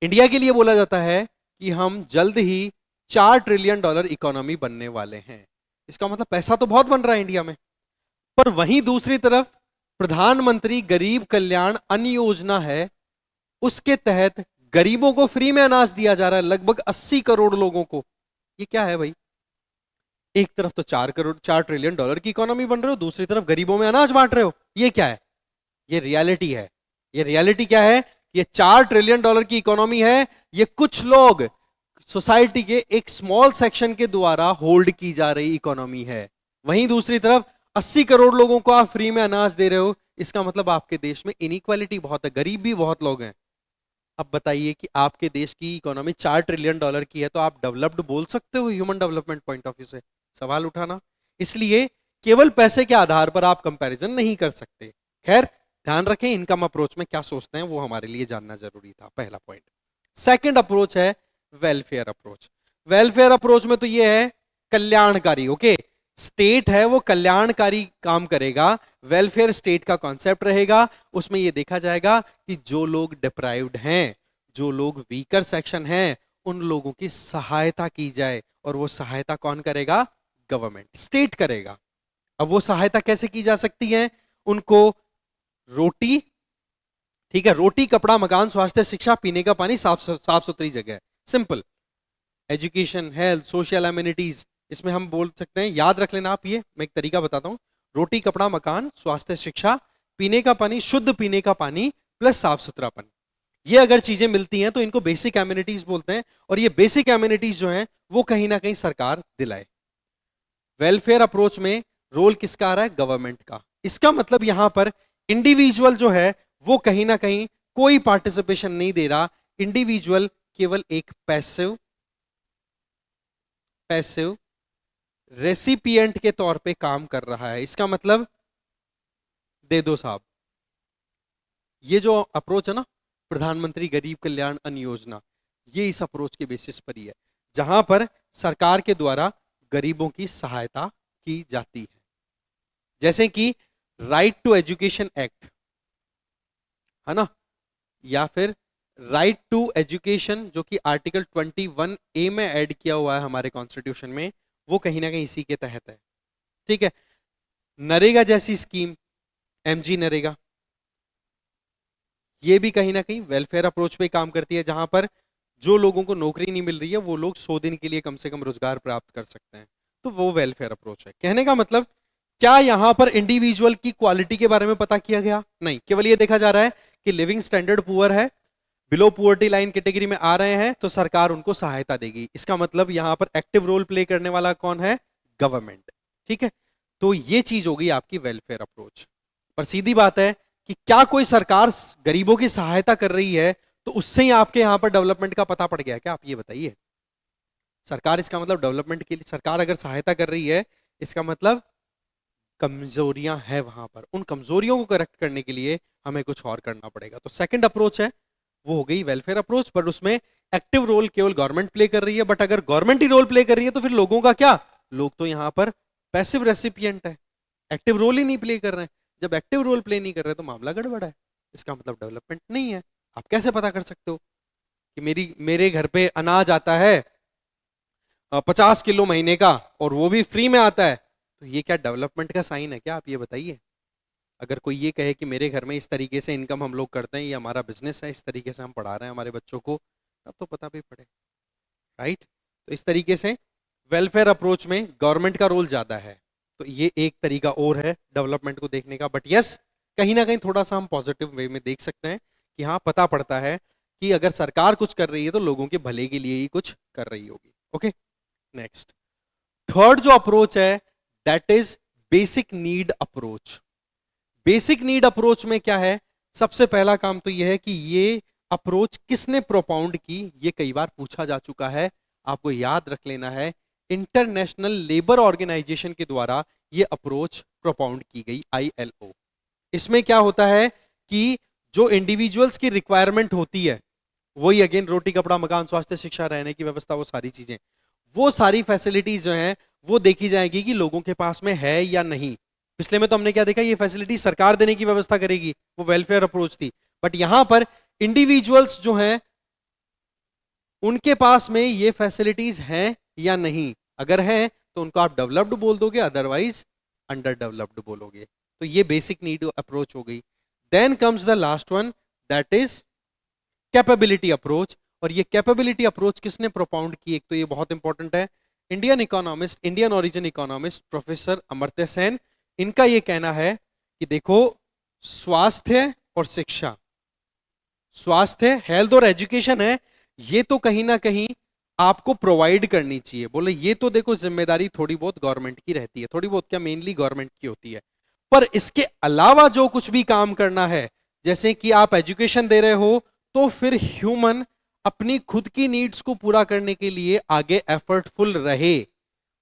इंडिया के लिए बोला जाता है कि हम जल्द ही $4 ट्रिलियन इकोनॉमी बनने वाले हैं। इसका मतलब पैसा तो बहुत बन रहा है इंडिया में, पर वहीं दूसरी तरफ प्रधानमंत्री गरीब कल्याण अन्न योजना है, उसके तहत गरीबों को फ्री में अनाज दिया जा रहा है, लगभग 80 करोड़ लोगों को। ये क्या है भाई? एक तरफ तो 4 ट्रिलियन डॉलर की इकोनॉमी बन रहे हो, दूसरी तरफ गरीबों में अनाज बांट रहे हो। ये क्या है? ये रियलिटी है। ये रियलिटी क्या है? ये $4 ट्रिलियन की इकोनॉमी है, ये कुछ लोग सोसाइटी के एक स्मॉल सेक्शन के द्वारा होल्ड की जा रही इकोनॉमी है। वहीं दूसरी तरफ 80 करोड़ लोगों को आप फ्री में अनाज दे रहे हो। इसका मतलब आपके देश में इनइक्वालिटी बहुत है, गरीब भी बहुत लोग हैं। अब बताइए कि आपके देश की इकोनॉमी $4 ट्रिलियन की है, तो आप डेवलप्ड बोल सकते हो human development point of view से? सवाल उठाना। इसलिए केवल पैसे के आधार पर आप कंपैरिजन नहीं कर सकते। खैर, ध्यान रखें इनकम अप्रोच में क्या सोचते हैं वो हमारे लिए जानना जरूरी था, पहला पॉइंट। सेकंड अप्रोच है वेलफेयर अप्रोच। वेलफेयर अप्रोच में तो ये है कल्याणकारी। ओके, स्टेट है वो कल्याणकारी काम करेगा, वेलफेयर स्टेट का कॉन्सेप्ट रहेगा। उसमें ये देखा जाएगा कि जो लोग डिप्राइव्ड हैं, जो लोग वीकर सेक्शन हैं उन लोगों की सहायता की जाए, और वो सहायता कौन करेगा? गवर्नमेंट, स्टेट करेगा। अब वो सहायता कैसे की जा सकती है? उनको रोटी, ठीक है, रोटी, कपड़ा, मकान, स्वास्थ्य, शिक्षा, पीने का पानी, साफ सुथरी जगह, simple. Education, health, social amenities, इसमें हम बोल सकते हैं, याद रख लेना आप, ये मैं एक तरीका बताता हूं। रोटी, कपड़ा, मकान, स्वास्थ्य, शिक्षा, पीने का पानी, शुद्ध पीने का पानी प्लस साफ सुथरा पानी, ये अगर चीजें मिलती हैं तो इनको बेसिक एमिनिटीज बोलते हैं। और ये बेसिक एमिनिटीज जो हैं वो कहीं ना कहीं सरकार दिलाए। वेलफेयर अप्रोच में रोल किसका आ रहा है? गवर्नमेंट का। इसका मतलब यहां पर इंडिविजुअल जो है वो कहीं ना कहीं कोई पार्टिसिपेशन नहीं दे रहा। इंडिविजुअल केवल एक पैसिव पैसिव रेसिपिएंट के तौर पे काम कर रहा है। इसका मतलब दे दो साहब, ये जो अप्रोच है ना, प्रधानमंत्री गरीब कल्याण अन्न योजना, ये इस अप्रोच के बेसिस पर ही है, जहां पर सरकार के द्वारा गरीबों की सहायता की जाती है। जैसे कि राइट टू एजुकेशन एक्ट है ना, या फिर राइट टू एजुकेशन जो कि आर्टिकल 21A में ऐड किया हुआ है हमारे कॉन्स्टिट्यूशन में, वो कहीं ना कहीं इसी के तहत है। ठीक है, नरेगा जैसी स्कीम, एमजी नरेगा, ये भी कहीं ना कहीं वेलफेयर अप्रोच पे काम करती है, जहां पर जो लोगों को नौकरी नहीं मिल रही है वो लोग 100 दिन के लिए कम से कम रोजगार प्राप्त कर सकते हैं, तो वो वेलफेयर अप्रोच है। कहने का मतलब क्या यहां पर इंडिविजुअल की क्वालिटी के बारे में पता किया गया? नहीं, केवल ये देखा जा रहा है कि लिविंग स्टैंडर्ड पुअर है, बिलो पुअर्टी लाइन कैटेगरी में आ रहे हैं, तो सरकार उनको सहायता देगी। इसका मतलब यहां पर एक्टिव रोल प्ले करने वाला कौन है? गवर्नमेंट। ठीक है, तो ये चीज होगी आपकी वेलफेयर अप्रोच। पर सीधी बात है कि क्या कोई सरकार गरीबों की सहायता कर रही है तो उससे ही आपके यहां पर डेवलपमेंट का पता पड़ गया क्या? आप ये बताइए। सरकार, इसका मतलब डेवलपमेंट के लिए सरकार अगर सहायता कर रही है, इसका मतलब कमजोरियां हैं वहां पर, उन कमजोरियों को करेक्ट करने के लिए हमें कुछ और करना पड़ेगा। तो सेकंड अप्रोच है वो हो गई वेलफेयर अप्रोच, पर उसमें एक्टिव रोल केवल गवर्नमेंट प्ले कर रही है। बट अगर गवर्नमेंट ही रोल प्ले कर रही है तो फिर लोगों का क्या? लोग तो यहां पर पैसिव रेसिपिएंट है, एक्टिव रोल ही नहीं प्ले कर रहे हैं। जब एक्टिव रोल प्ले नहीं कर रहे तो मामला गड़बड़ है, इसका मतलब डेवलपमेंट नहीं है। आप कैसे पता कर सकते हो कि मेरे घर पे अनाज आता है 50 किलो महीने का और वो भी फ्री में आता है, तो ये क्या डेवलपमेंट का साइन है क्या? आप ये बताइए। अगर कोई ये कहे कि मेरे घर में इस तरीके से इनकम हम लोग करते हैं, ये हमारा बिजनेस है, इस तरीके से हम पढ़ा रहे हैं हमारे बच्चों को, तब तो पता भी पड़े, राइट? तो इस तरीके से वेलफेयर अप्रोच में गवर्नमेंट का रोल ज्यादा है। तो ये एक तरीका और है डेवलपमेंट को देखने का। बट यस, कहीं ना कहीं थोड़ा सा हम पॉजिटिव वे में देख सकते हैं कि हाँ, पता पड़ता है कि अगर सरकार कुछ कर रही है तो लोगों के भले के लिए ही कुछ कर रही होगी। ओके, नेक्स्ट, थर्ड जो अप्रोच है that is basic need approach. Basic need approach में क्या है? सबसे पहला काम तो यह है कि ये अप्रोच किसने प्रोपाउंड की, ये कई बार पूछा जा चुका है, आपको याद रख लेना है। इंटरनेशनल लेबर ऑर्गेनाइजेशन के द्वारा ये अप्रोच प्रोपाउंड की गई, ILO। इसमें क्या होता है कि जो इंडिविजुअल्स की रिक्वायरमेंट होती है, वही अगेन रोटी, कपड़ा, मकान, स्वास्थ्य, शिक्षा, रहने की व्यवस्था, वो सारी चीजें, वो सारी फैसिलिटीज जो हैं वो देखी जाएगी कि लोगों के पास में है या नहीं। पिछले में तो हमने क्या देखा, ये फैसिलिटी सरकार देने की व्यवस्था करेगी, वो वेलफेयर अप्रोच थी। बट यहां पर इंडिविजुअल्स जो हैं उनके पास में ये फैसिलिटीज हैं या नहीं, अगर हैं तो उनको आप डेवलप्ड बोल दोगे, अदरवाइज अंडर डेवलप्ड बोलोगे। तो ये बेसिक नीड अप्रोच हो गई। Then comes the last one that is capability approach. और ये कैपेबिलिटी अप्रोच किसने प्रोपाउंड की? एक तो ये बहुत इंपॉर्टेंट है, Indian economist, Indian origin economist professor Amartya Sen. इनका ये कहना है कि देखो, स्वास्थ्य और शिक्षा, स्वास्थ्य, हेल्थ और एजुकेशन है, ये तो कहीं ना कहीं आपको प्रोवाइड करनी चाहिए। बोले ये तो देखो जिम्मेदारी थोड़ी बहुत गवर्नमेंट की रहती है, थोड़ी बहुत क्या, मेनली गवर्नमेंट की होती है। पर इसके अलावा जो कुछ भी काम करना है, जैसे कि आप एजुकेशन दे रहे हो, तो फिर ह्यूमन अपनी खुद की नीड्स को पूरा करने के लिए आगे एफर्टफुल रहे,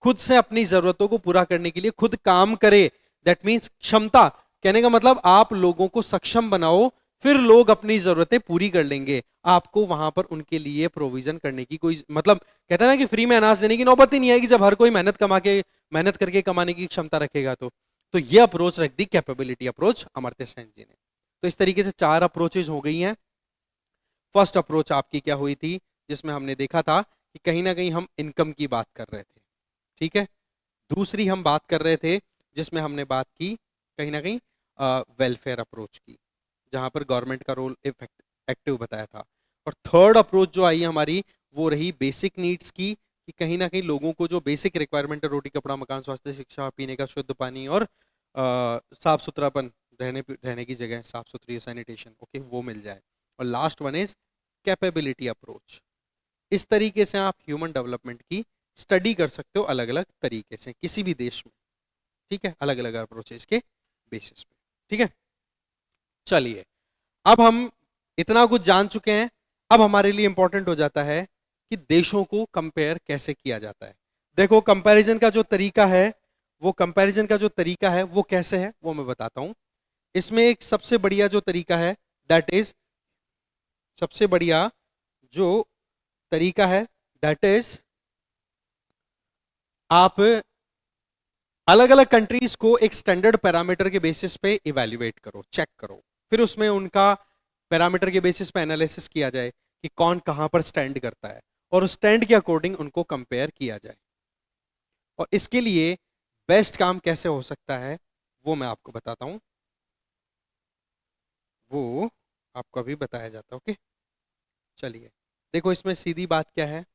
खुद से अपनी जरूरतों को पूरा करने के लिए खुद काम करे। दैट मीन्स क्षमता, कहने का मतलब आप लोगों को सक्षम बनाओ, फिर लोग अपनी जरूरतें पूरी कर लेंगे। आपको वहां पर उनके लिए प्रोविजन करने की कोई, मतलब कहते हैं ना कि फ्री में अनाज देने की नौबत ही नहीं आएगी जब हर कोई मेहनत करके कमाने की क्षमता रखेगा। तो ये अप्रोच रख दी कैपेबिलिटी अप्रोच अमर्त्य सेन जी ने। तो इस तरीके से 4 अप्रोचेज हो गई हैं। फर्स्ट अप्रोच आपकी क्या हुई थी, जिसमें हमने देखा था कि कहीं ना कहीं हम इनकम की बात कर रहे थे, ठीक है। दूसरी हम बात कर रहे थे जिसमें हमने बात की कहीं ना कहीं वेलफेयर अप्रोच की, जहां पर गवर्नमेंट का रोल एक्टिव बताया था। और थर्ड अप्रोच जो आई हमारी वो रही बेसिक नीड्स की, कि कहीं ना कहीं लोगों को जो बेसिक रिक्वायरमेंट है, रोटी कपड़ा मकान स्वास्थ्य शिक्षा पीने का शुद्ध पानी और साफ सुथरापन, रहने की जगह साफ सुथरी सैनिटेशन, ओके, वो मिल जाए। और last one is capability approach. इस तरीके से आप ह्यूमन डेवलपमेंट की स्टडी कर सकते हो अलग अलग तरीके से किसी भी देश में, ठीक है, अलग अलग अप्रोचेस के बेसिस पे, ठीक है। चलिए, अब हम इतना कुछ जान चुके हैं, अब हमारे लिए इंपॉर्टेंट हो जाता है कि देशों को कंपेयर कैसे किया जाता है। देखो, कंपैरिजन का जो तरीका है, वो कैसे है वो मैं बताता हूं। इसमें एक सबसे बढ़िया जो तरीका है, दैट इज सबसे बढ़िया जो तरीका है दैट इज आप अलग अलग कंट्रीज को एक स्टैंडर्ड पैरामीटर के बेसिस पे इवैल्यूएट करो, चेक करो, फिर उसमें उनका पैरामीटर के बेसिस पे एनालिसिस किया जाए कि कौन कहां पर स्टैंड करता है, और उस स्टैंड के अकॉर्डिंग उनको कंपेयर किया जाए। और इसके लिए बेस्ट काम कैसे हो सकता है वो मैं आपको बताता हूं, वो आपको अभी बताया जाता है, ओके। चलिए, देखो इसमें सीधी बात क्या है,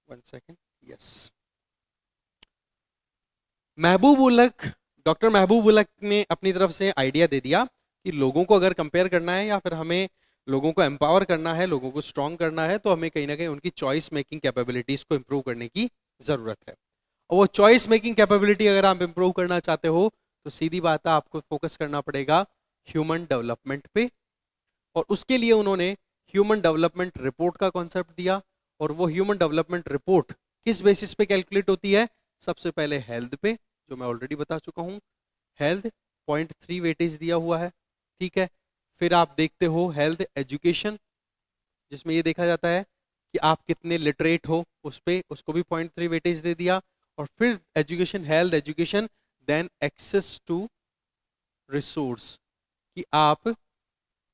1 सेकेंड, यस। महबूब उलक डॉक्टर महबूब उलक ने अपनी तरफ से आइडिया दे दिया कि लोगों को अगर कंपेयर करना है या फिर हमें लोगों को एम्पावर करना है, लोगों को स्ट्रांग करना है, तो हमें कहीं ना कहीं उनकी चॉइस मेकिंग कैपेबिलिटीज को इंप्रूव करने की जरूरत है। और वो चॉइस मेकिंग कैपेबिलिटी अगर आप इंप्रूव करना चाहते हो तो सीधी बात है, आपको फोकस करना पड़ेगा ह्यूमन डेवलपमेंट पे। और उसके लिए उन्होंने ह्यूमन डेवलपमेंट रिपोर्ट का कॉन्सेप्ट दिया। और वो ह्यूमन डेवलपमेंट रिपोर्ट किस बेसिस पे कैलकुलेट होती है? सबसे पहले हेल्थ पे, जो मैं ऑलरेडी बता चुका हूं, हेल्थ 0.3 वेटेज दिया हुआ है, ठीक है। फिर आप देखते हो हेल्थ एजुकेशन, जिसमें ये देखा जाता है कि आप कितने लिटरेट हो, उस पे उसको भी 0.3 वेटेज दे दिया। और फिर education, health education, then access to resource, कि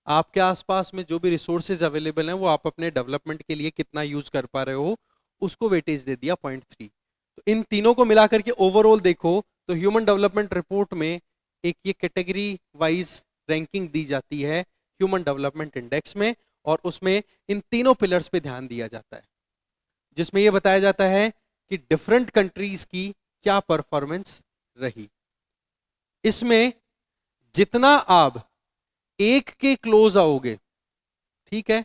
आपके आसपास में जो भी रिसोर्सेज अवेलेबल हैं वो आप अपने डेवलपमेंट के लिए कितना यूज कर पा रहे हो, उसको वेटेज दे दिया 0.3। तो इन तीनों को मिलाकर के ओवरऑल देखो तो ह्यूमन डेवलपमेंट रिपोर्ट में एक ये कैटेगरी वाइज रैंकिंग दी जाती है ह्यूमन डेवलपमेंट इंडेक्स में, और उसमें इन तीनों पिलर्स पे ध्यान दिया जाता है, जिसमें यह बताया जाता है कि डिफरेंट कंट्रीज की क्या परफॉर्मेंस रही। इसमें जितना आप एक के क्लोज आओगे, ठीक है,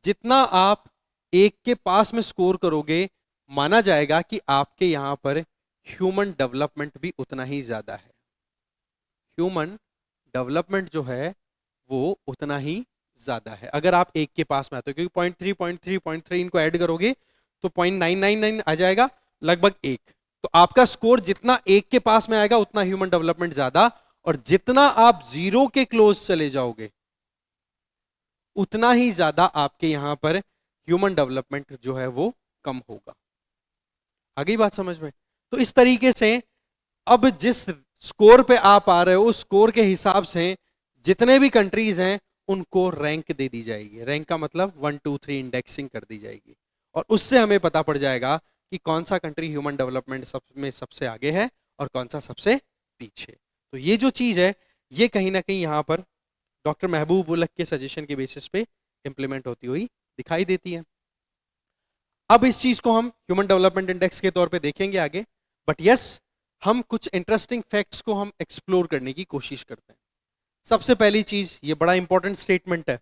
जितना आप एक के पास में स्कोर करोगे, माना जाएगा कि आपके यहां पर ह्यूमन डेवलपमेंट भी उतना ही ज्यादा है। ह्यूमन डेवलपमेंट जो है वो उतना ही ज्यादा है अगर आप एक के पास में आते हो, क्योंकि 0.3 इनको ऐड करोगे तो 0.999 आ जाएगा, लगभग एक। तो आपका स्कोर जितना एक के पास में आएगा उतना ह्यूमन डेवलपमेंट ज्यादा, और जितना आप जीरो के क्लोज चले जाओगे उतना ही ज्यादा आपके यहां पर ह्यूमन डेवलपमेंट जो है वो कम होगा। आ गई बात समझ में? तो इस तरीके से अब जिस स्कोर पे आप आ रहे हो उस स्कोर के हिसाब से जितने भी कंट्रीज हैं उनको रैंक दे दी जाएगी। रैंक का मतलब 1 2 3 इंडेक्सिंग कर दी जाएगी, और उससे हमें पता पड़ जाएगा कि कौन सा कंट्री ह्यूमन डेवलपमेंट में सबसे आगे है और कौन सा सबसे पीछे। तो ये जो चीज है ये कहीं ना कहीं यहां पर डॉक्टर महबूब उलक के सजेशन के बेसिस पे इंप्लीमेंट होती हुई दिखाई देती है। अब इस चीज को हम ह्यूमन डेवलपमेंट इंडेक्स के तौर पे देखेंगे आगे, बट यस, हम कुछ इंटरेस्टिंग फैक्ट्स को हम एक्सप्लोर करने की कोशिश करते हैं। सबसे पहली चीज, ये बड़ा इंपॉर्टेंट स्टेटमेंट है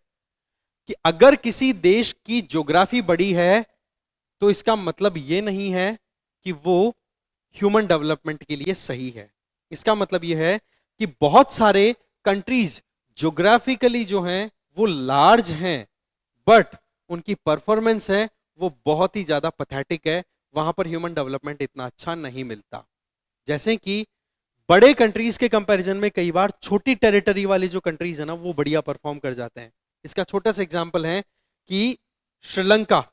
कि अगर किसी देश की ज्योग्राफी बड़ी है तो इसका मतलब ये नहीं है कि वो ह्यूमन डेवलपमेंट के लिए सही है। इसका मतलब ये है कि बहुत सारे कंट्रीज ज्योग्राफिकली जो हैं वो लार्ज हैं, बट उनकी परफॉर्मेंस है वो बहुत ही ज्यादा पैथेटिक है, वहां पर ह्यूमन डेवलपमेंट इतना अच्छा नहीं मिलता। जैसे कि बड़े कंट्रीज के कंपैरिजन में कई बार छोटी टेरिटरी वाली जो कंट्रीज है ना वो बढ़िया परफॉर्म कर जाते हैं। इसका छोटा सा एग्जांपल है कि श्रीलंका,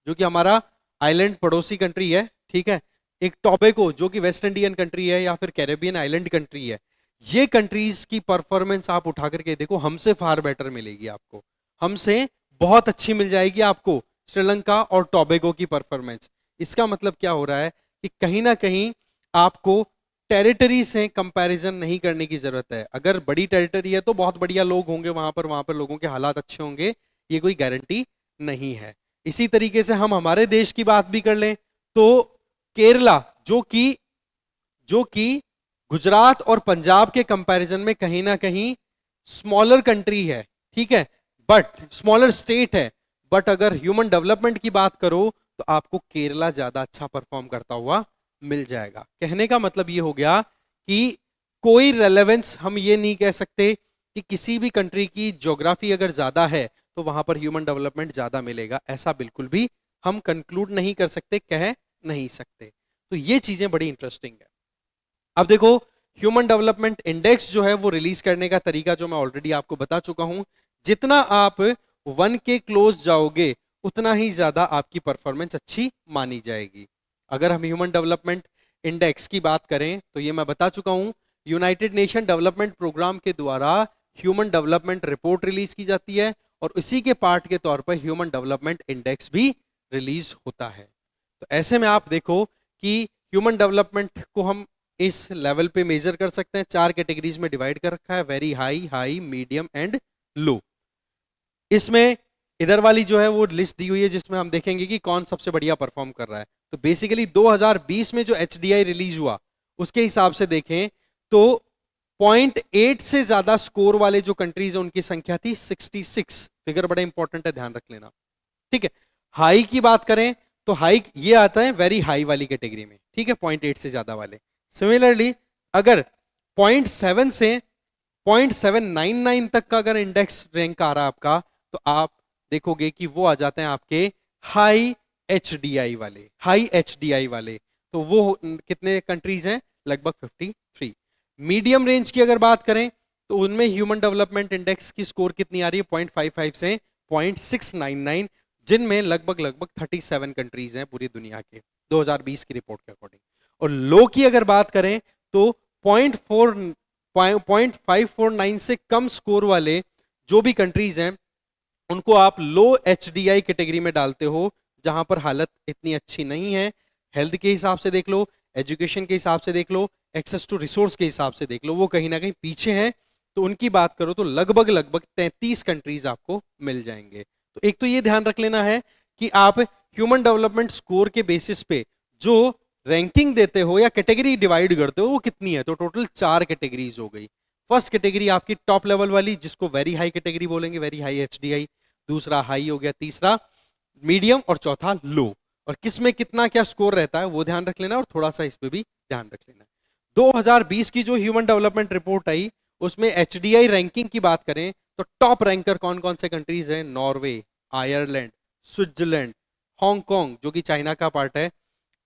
जो कि हमारा आइलैंड पड़ोसी कंट्री है, ठीक है, एक टोबैगो जो कि वेस्ट इंडियन कंट्री है या फिर कैरेबियन आइलैंड कंट्री है, ये कंट्रीज की परफॉर्मेंस आप उठा करके देखो, हमसे फार बेटर मिलेगी आपको, हमसे बहुत अच्छी मिल जाएगी आपको श्रीलंका और टोबैगो की परफॉर्मेंस। इसका मतलब क्या हो रहा है कि कहीं ना कहीं आपको टेरिटरी से कंपैरिजन नहीं करने की जरूरत है। अगर बड़ी टेरिटरी है तो बहुत बढ़िया लोग होंगे वहां पर लोगों के हालात अच्छे होंगे, ये कोई गारंटी नहीं है। इसी तरीके से हम हमारे देश की बात भी कर लें तो केरला जो कि गुजरात और पंजाब के कंपैरिजन में कहीं ना कहीं स्मॉलर कंट्री है, ठीक है, बट स्मॉलर स्टेट है, बट अगर ह्यूमन डेवलपमेंट की बात करो तो आपको केरला ज्यादा अच्छा परफॉर्म करता हुआ मिल जाएगा। कहने का मतलब ये हो गया कि कोई रेलेवेंस हम ये नहीं कह सकते कि किसी भी कंट्री की ज्योग्राफी अगर ज्यादा है तो वहां पर ह्यूमन डेवलपमेंट ज्यादा मिलेगा, ऐसा बिल्कुल भी हम कंक्लूड नहीं कर सकते, कह नहीं सकते। तो ये चीजें बड़ी इंटरेस्टिंग है। अब देखो, ह्यूमन डेवलपमेंट इंडेक्स जो है वो रिलीज करने का तरीका जो मैं ऑलरेडी आपको बता चुका हूं। जितना आप 1 के क्लोज जाओगे उतना ही ज्यादा आपकी परफॉर्मेंस अच्छी मानी जाएगी। अगर हम ह्यूमन डेवलपमेंट इंडेक्स की बात करें तो ये मैं बता चुका हूं, यूनाइटेड नेशन डेवलपमेंट प्रोग्राम के द्वारा ह्यूमन डेवलपमेंट रिपोर्ट रिलीज की जाती है और इसी के पार्ट के तौर पर ह्यूमन डेवलपमेंट इंडेक्स भी रिलीज होता है। तो ऐसे में आप देखो कि ह्यूमन डेवलपमेंट को हम इस लेवल पे मेजर कर सकते हैं। 4 कैटेगरीज में डिवाइड कर रखा है, very high, high, medium and low. इसमें इधर वाली जो है वो लिस्ट दी हुई है जिसमें हम देखेंगे कि कौन सबसे बढ़िया परफॉर्म कर रहा है। तो बेसिकली 2020 में जो एचडीआई रिलीज हुआ उसके हिसाब से देखें तो 0.8 से ज्यादा स्कोर वाले जो कंट्रीज है उनकी संख्या थी 66। फिगर बड़ा इंपॉर्टेंट है, ध्यान रख लेना, ठीक है। हाई की बात करें तो हाई ये आता है वेरी हाई वाली कैटेगरी में, ठीक है, 0.8 से ज्यादा वाले। सिमिलरली अगर 0.7 से 0.799 तक का अगर इंडेक्स रैंक आ रहा है आपका तो आप देखोगे कि वो आ जाते हैं आपके हाई एचडीआई वाले, हाई एचडीआई वाले। तो वो कितने कंट्रीज हैं? लगभग 53। मीडियम रेंज की अगर बात करें तो उनमें ह्यूमन डेवलपमेंट इंडेक्स की स्कोर कितनी आ रही है? 0.55 से 0.699, जिनमें लगभग 37 कंट्रीज हैं पूरी दुनिया के 2020 की रिपोर्ट के अकॉर्डिंग। और लो की अगर बात करें तो 0.549 से कम स्कोर वाले जो भी कंट्रीज हैं उनको आप लो एचडीआई कैटेगरी में डालते हो, जहां पर हालत इतनी अच्छी नहीं है। हेल्थ के हिसाब से देख लो, एजुकेशन के हिसाब से देख लो, एक्सेस टू रिसोर्स के हिसाब से देख लो, वो कहीं ना कहीं पीछे हैं। तो उनकी बात करो तो लगभग 33 कंट्रीज आपको मिल जाएंगे। तो एक तो ये ध्यान रख लेना है कि आप ह्यूमन डेवलपमेंट स्कोर के बेसिस पे जो रैंकिंग देते हो या कैटेगरी डिवाइड करते हो वो कितनी है। तो टोटल 4 कैटेगरीज हो गई। फर्स्ट कैटेगरी आपकी टॉप लेवल वाली जिसको वेरी हाई कैटेगरी बोलेंगे, वेरी हाई एचडीआई। दूसरा हाई हो गया, तीसरा मीडियम और चौथा लो। और किस में कितना क्या स्कोर रहता है वो ध्यान रख लेना और थोड़ा सा इस पे भी ध्यान रख लेना। 2020 की जो ह्यूमन डेवलपमेंट रिपोर्ट आई उसमें एचडीआई रैंकिंग की बात करें तो टॉप रैंकर कौन कौन से कंट्रीज हैं? नॉर्वे, आयरलैंड, स्विट्जरलैंड, हांगकांग जो कि चाइना का पार्ट है,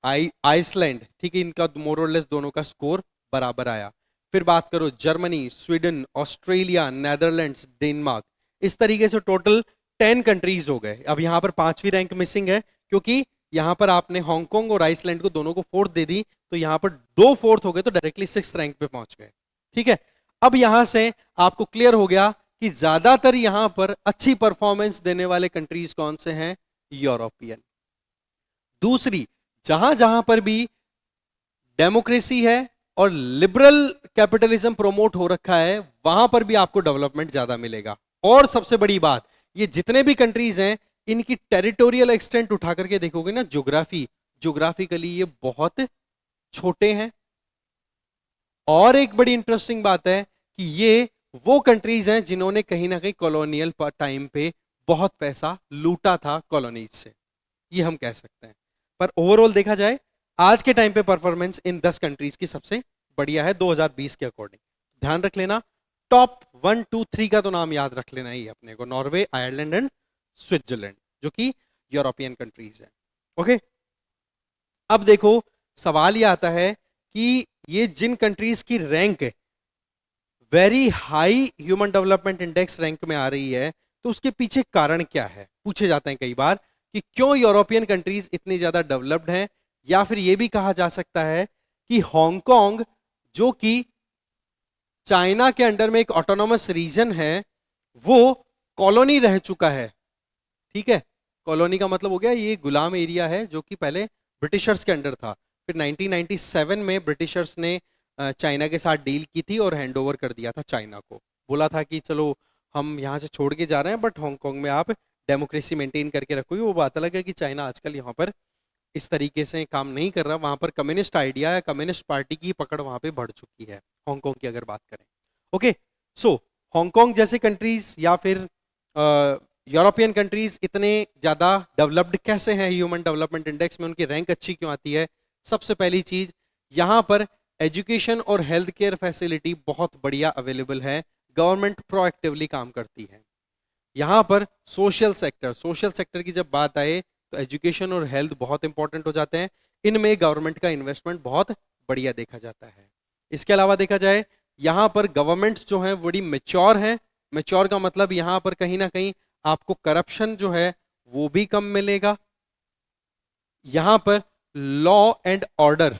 आइसलैंड, ठीक है, इनका मोर और लेस दोनों का स्कोर बराबर आया। फिर बात करो Germany, Sweden, Australia, Netherlands, Denmark, इस तरीके से टोटल 10 कंट्रीज हो गए। अब यहां पर 5वीं रैंक मिसिंग है क्योंकि यहां पर आपने हांगकांग और आइसलैंड को दोनों को 4th दे दी, तो यहां पर 2 4th हो गए तो डायरेक्टली 6th रैंक पे पहुंच गए, ठीक है। अब यहां से आपको क्लियर हो गया कि ज्यादातर यहां पर अच्छी परफॉर्मेंस देने वाले कंट्रीज कौन से हैं? यूरोपियन। दूसरी, जहां जहां पर भी डेमोक्रेसी है और लिबरल कैपिटलिज्म प्रोमोट हो रखा है वहां पर भी आपको डेवलपमेंट ज्यादा मिलेगा। और सबसे बड़ी बात, ये जितने भी कंट्रीज हैं इनकी टेरिटोरियल एक्सटेंट उठा करके देखोगे ना, ज्योग्राफिकली ये बहुत छोटे हैं। और एक बड़ी इंटरेस्टिंग बात है कि ये वो कंट्रीज हैं जिन्होंने कहीं ना कहीं कॉलोनियल टाइम पे बहुत पैसा लूटा था कॉलोनीज से, ये हम कह सकते हैं। पर ओवरऑल देखा जाए आज के टाइम पे परफॉर्मेंस इन 10 कंट्रीज की सबसे बढ़िया है 2020 के अकॉर्डिंग। ध्यान रख लेना, टॉप 1 2 3 का तो नाम याद रख लेना ही अपने को, नॉर्वे, आयरलैंड एंड स्विट्जरलैंड, जो कि यूरोपियन कंट्रीज है। ओके, अब देखो सवाल ये आता है कि ये जिन कंट्रीज की rank very high human development index rank में आ रही है तो उसके पीछे कारण क्या है, पूछे जाते हैं कई बार कि क्यों यूरोपियन कंट्रीज इतनी ज्यादा डेवलप्ड हैं। या फिर यह भी कहा जा सकता है कि हांगकांग जो कि चाइना के अंडर में एक ऑटोनॉमस रीजन है वो कॉलोनी रह चुका है ठीक है, कॉलोनी का मतलब हो गया ये गुलाम एरिया है जो कि पहले ब्रिटिशर्स के अंडर था। फिर 1997 में ब्रिटिशर्स ने चाइना के साथ डील की थी और हैंडओवर कर दिया था चाइना को। बोला था कि चलो हम यहाँ से छोड़ के जा रहे हैं बट हांगकांग में आप डेमोक्रेसी मेंटेन करके रखोगे। वो बात अलग है कि चाइना आजकल यहाँ पर इस तरीके से काम नहीं कर रहा, वहां पर कम्युनिस्ट आइडिया या कम्युनिस्ट पार्टी की पकड़ वहां पे बढ़ चुकी है हांगकांग की अगर बात करें। ओके, सो हांगकांग जैसे कंट्रीज या फिर यूरोपियन कंट्रीज इतने ज्यादा डेवलप्ड कैसे हैं ह्यूमन डेवलपमेंट इंडेक्स में, उनकी रैंक अच्छी क्यों आती है? सबसे पहली चीज, यहाँ पर एजुकेशन और हेल्थ केयर फैसिलिटी बहुत बढ़िया अवेलेबल है, गवर्नमेंट प्रोएक्टिवली काम करती है। यहाँ पर सोशल सेक्टर की जब बात आए तो एजुकेशन और हेल्थ बहुत इंपॉर्टेंट हो जाते हैं, इनमें गवर्नमेंट का इन्वेस्टमेंट बहुत बढ़िया देखा जाता है। इसके अलावा देखा जाए यहाँ पर गवर्नमेंट्स जो है बड़ी मेच्योर है। मेच्योर का मतलब यहाँ पर कहीं ना कहीं आपको करप्शन जो है वो भी कम मिलेगा। यहाँ पर लॉ एंड ऑर्डर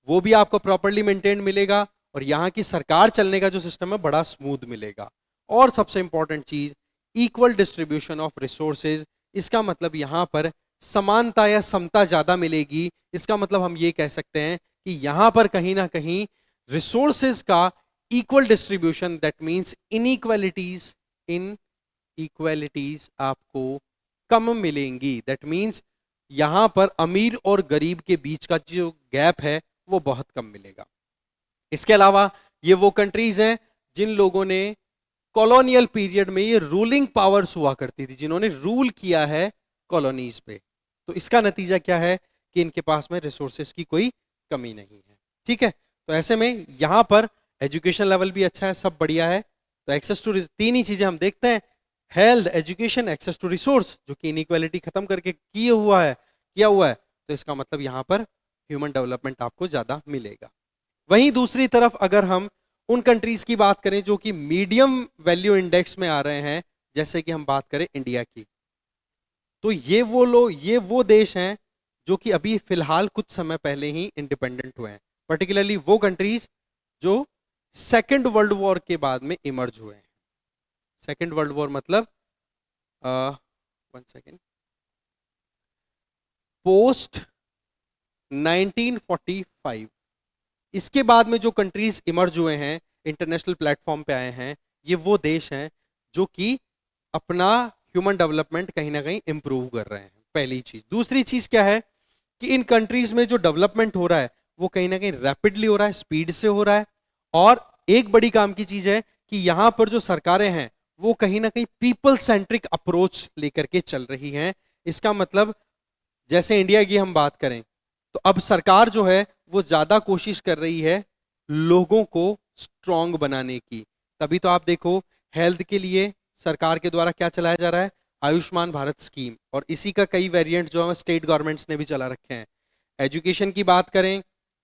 वो भी आपको प्रॉपरली मेंटेन मिलेगा और यहाँ की सरकार चलने का जो सिस्टम है बड़ा स्मूथ मिलेगा। और सबसे इंपॉर्टेंट चीज, इक्वल डिस्ट्रीब्यूशन ऑफ रिसोर्सेज। इसका मतलब यहाँ पर समानता या समता ज्यादा मिलेगी। इसका मतलब हम ये कह सकते हैं कि यहाँ पर कहीं ना कहीं रिसोर्सेज का equal distribution, that means inequalities आपको कम मिलेंगी। दैट मींस यहां पर अमीर और गरीब के बीच का जो गैप है वो बहुत कम मिलेगा। इसके अलावा ये वो कंट्रीज हैं जिन लोगों ने कॉलोनियल पीरियड में ये रूलिंग पावर्स हुआ करती थी, जिन्होंने रूल किया है कॉलोनीज पे। तो इसका नतीजा क्या है कि इनके पास में रिसोर्सेज की कोई कमी नहीं है। ठीक है, तो ऐसे में यहां पर एजुकेशन लेवल भी अच्छा है, सब बढ़िया है। तो एक्सेस टू, तीन ही चीजें हम देखते हैं, health, education, access to resource, जो कि इनइक्वालिटी खत्म करके किया हुआ है। तो इसका मतलब यहां पर ह्यूमन डेवलपमेंट आपको ज्यादा मिलेगा। वहीं दूसरी तरफ अगर हम उन कंट्रीज की बात करें जो कि मीडियम वैल्यू इंडेक्स में आ रहे हैं, जैसे कि हम बात करें इंडिया की, तो ये वो देश हैं जो कि अभी फिलहाल कुछ समय पहले ही इंडिपेंडेंट हुए हैं। पर्टिकुलरली वो कंट्रीज जो सेकेंड वर्ल्ड वॉर के बाद में इमर्ज हुए हैं। सेकेंड वर्ल्ड वॉर मतलब वन सेकेंड, पोस्ट 1945, इसके बाद में जो कंट्रीज इमर्ज हुए हैं, इंटरनेशनल प्लेटफॉर्म पे आए हैं, ये वो देश हैं जो कि अपना ह्यूमन डेवलपमेंट कहीं ना कहीं इंप्रूव कर रहे हैं। पहली चीज। दूसरी चीज क्या है कि इन कंट्रीज में जो डेवलपमेंट हो रहा है वो कहीं ना कहीं रैपिडली हो रहा है, स्पीड से हो रहा है। और एक बड़ी काम की चीज है कि यहां पर जो सरकारें हैं वो कहीं ना कहीं पीपल सेंट्रिक अप्रोच लेकर के चल रही हैं। इसका मतलब जैसे इंडिया की हम बात करें तो अब सरकार जो है वो ज्यादा कोशिश कर रही है लोगों को स्ट्रांग बनाने की। तभी तो आप देखो हेल्थ के लिए सरकार के द्वारा क्या चलाया जा रहा है, आयुष्मान भारत स्कीम, और इसी का कई वेरिएंट जो है स्टेट गवर्नमेंट्स ने भी चला रखे हैं। एजुकेशन की बात करें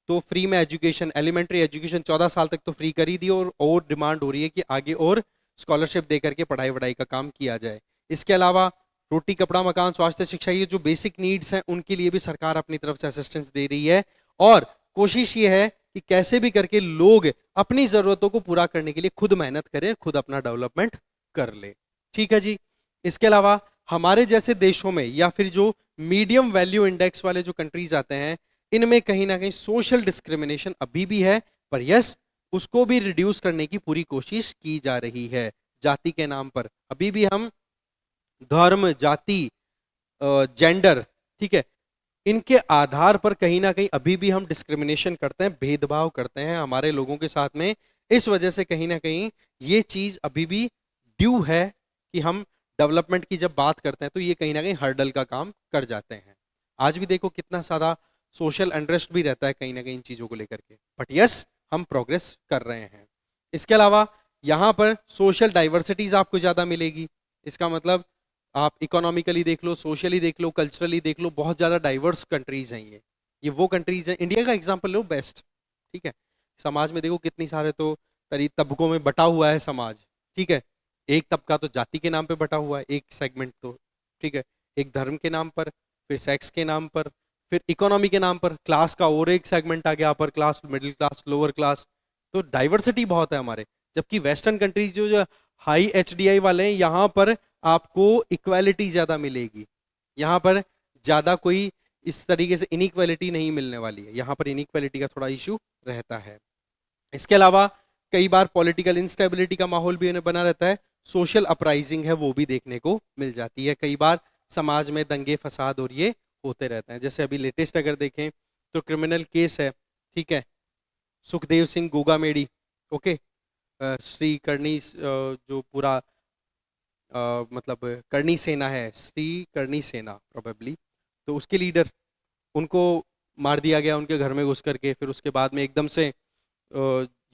तो फ्री में एजुकेशन, एलिमेंट्री एजुकेशन 14 साल तक तो फ्री कर ही दी, और डिमांड हो रही है कि आगे और स्कॉलरशिप देकर के पढ़ाई वढ़ाई का काम किया जाए। इसके अलावा रोटी कपड़ा मकान स्वास्थ्य शिक्षा, ये जो बेसिक नीड्स हैं उनके लिए भी सरकार अपनी तरफ से असिस्टेंस दे रही है। और कोशिश ये है कि कैसे भी करके लोग अपनी जरूरतों को पूरा करने के लिए खुद मेहनत करें, खुद अपना डेवलपमेंट कर ले। ठीक है जी। इसके अलावा हमारे जैसे देशों में या फिर जो मीडियम वैल्यू इंडेक्स वाले जो कंट्रीज आते हैं, इनमें कहीं ना कहीं सोशल डिस्क्रिमिनेशन अभी भी है, पर यस उसको भी रिड्यूस करने की पूरी कोशिश की जा रही है। जाति के नाम पर अभी भी हम धर्म, जाति, जेंडर, ठीक है, इनके आधार पर कहीं ना कहीं अभी भी हम डिस्क्रिमिनेशन करते हैं, भेदभाव करते हैं हमारे लोगों के साथ में। इस वजह से कहीं ना कहीं ये चीज अभी भी ड्यू है कि हम डेवलपमेंट की जब बात करते हैं तो ये कहीं ना कहीं हर्डल का काम कर जाते हैं। आज भी देखो कितना सारा सोशल अनरेस्ट भी रहता है कहीं ना कहीं इन चीजों को लेकर के, बट यस हम प्रोग्रेस कर रहे हैं। इसके अलावा यहाँ पर सोशल डाइवर्सिटीज आपको ज्यादा मिलेगी। इसका मतलब आप इकोनॉमिकली देख लो, सोशली देख लो, कल्चरली देख लो, बहुत ज्यादा डाइवर्स कंट्रीज हैं ये वो कंट्रीज हैं। इंडिया का एग्जांपल लो बेस्ट, ठीक है। समाज में देखो कितनी सारे तो तबकों में बटा हुआ है समाज, ठीक है। एक तबका तो जाति के नाम पे बटा हुआ है, एक सेगमेंट तो, ठीक है, एक धर्म के नाम पर, फिर सेक्स के नाम पर, फिर इकोनॉमी के नाम पर क्लास का और एक सेगमेंट आ गया, upper class, middle class, lower class. तो डाइवर्सिटी बहुत है हमारे। जबकि वेस्टर्न कंट्रीज जो हाई HDI वाले हैं, यहाँ पर आपको इक्वालिटी ज्यादा मिलेगी। यहाँ पर ज्यादा कोई इस तरीके से इनइक्वालिटी नहीं मिलने वाली है, यहाँ पर इनइक्वालिटी का थोड़ा इशू रहता है। इसके अलावा कई बार पॉलिटिकल इंस्टेबिलिटी का माहौल भी उन्हें बना रहता है, सोशल अपराइजिंग है वो भी देखने को मिल जाती है। कई बार समाज में दंगे फसाद और ये होते रहते हैं। जैसे अभी लेटेस्ट अगर देखें तो क्रिमिनल केस है, ठीक है, सुखदेव सिंह गोगामेडी, ओके, श्री करनी जो पूरा मतलब करनी सेना है, श्री करनी सेना प्रोबेबली, तो उसके लीडर, उनको मार दिया गया उनके घर में घुस करके। फिर उसके बाद में एकदम से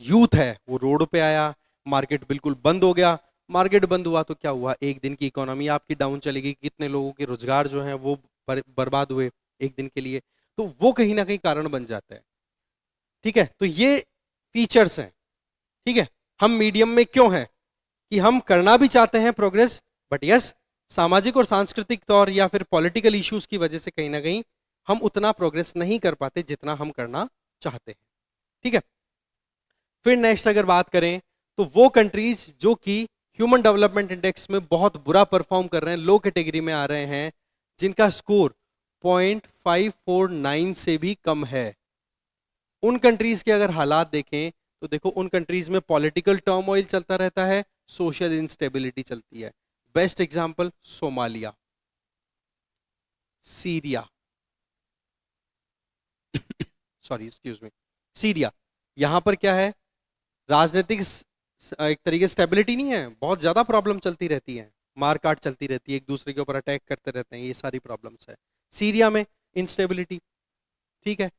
यूथ है वो रोड पे आया, मार्केट बिल्कुल बंद हो गया। मार्केट बंद हुआ तो क्या हुआ, एक दिन की इकोनॉमी आपकी डाउन चलेगी, कितने लोगों के रोजगार जो हैं वो बर्बाद हुए एक दिन के लिए, तो वो कहीं ना कहीं कारण बन जाता है। ठीक है, तो ये फीचर्स हैं। ठीक है, हम मीडियम में क्यों हैं कि हम करना भी चाहते हैं प्रोग्रेस, बट यस सामाजिक और सांस्कृतिक तौर या फिर पॉलिटिकल इश्यूज की वजह से कहीं ना कहीं हम उतना प्रोग्रेस नहीं कर पाते जितना हम करना चाहते हैं। ठीक है, फिर नेक्स्ट अगर बात करें तो वो कंट्रीज जो कि ह्यूमन डेवलपमेंट इंडेक्स में बहुत बुरा परफॉर्म कर रहे हैं, लो कैटेगरी में आ रहे हैं, जिनका स्कोर 0.549 से भी कम है, उन कंट्रीज के अगर हालात देखें तो देखो उन कंट्रीज में पॉलिटिकल टर्मोइल चलता रहता है, सोशल इंस्टेबिलिटी चलती है। Best example Somalia, Syria, sorry excuse me, Syria. यहां पर क्या है, राजनीतिक एक तरीके से स्टेबिलिटी नहीं है, बहुत ज्यादा प्रॉब्लम चलती रहती है, मारकाट चलती रहती है, एक दूसरे के ऊपर अटैक करते रहते हैं, ये सारी प्रॉब्लम्स है सीरिया में, इंस्टेबिलिटी। ठीक है,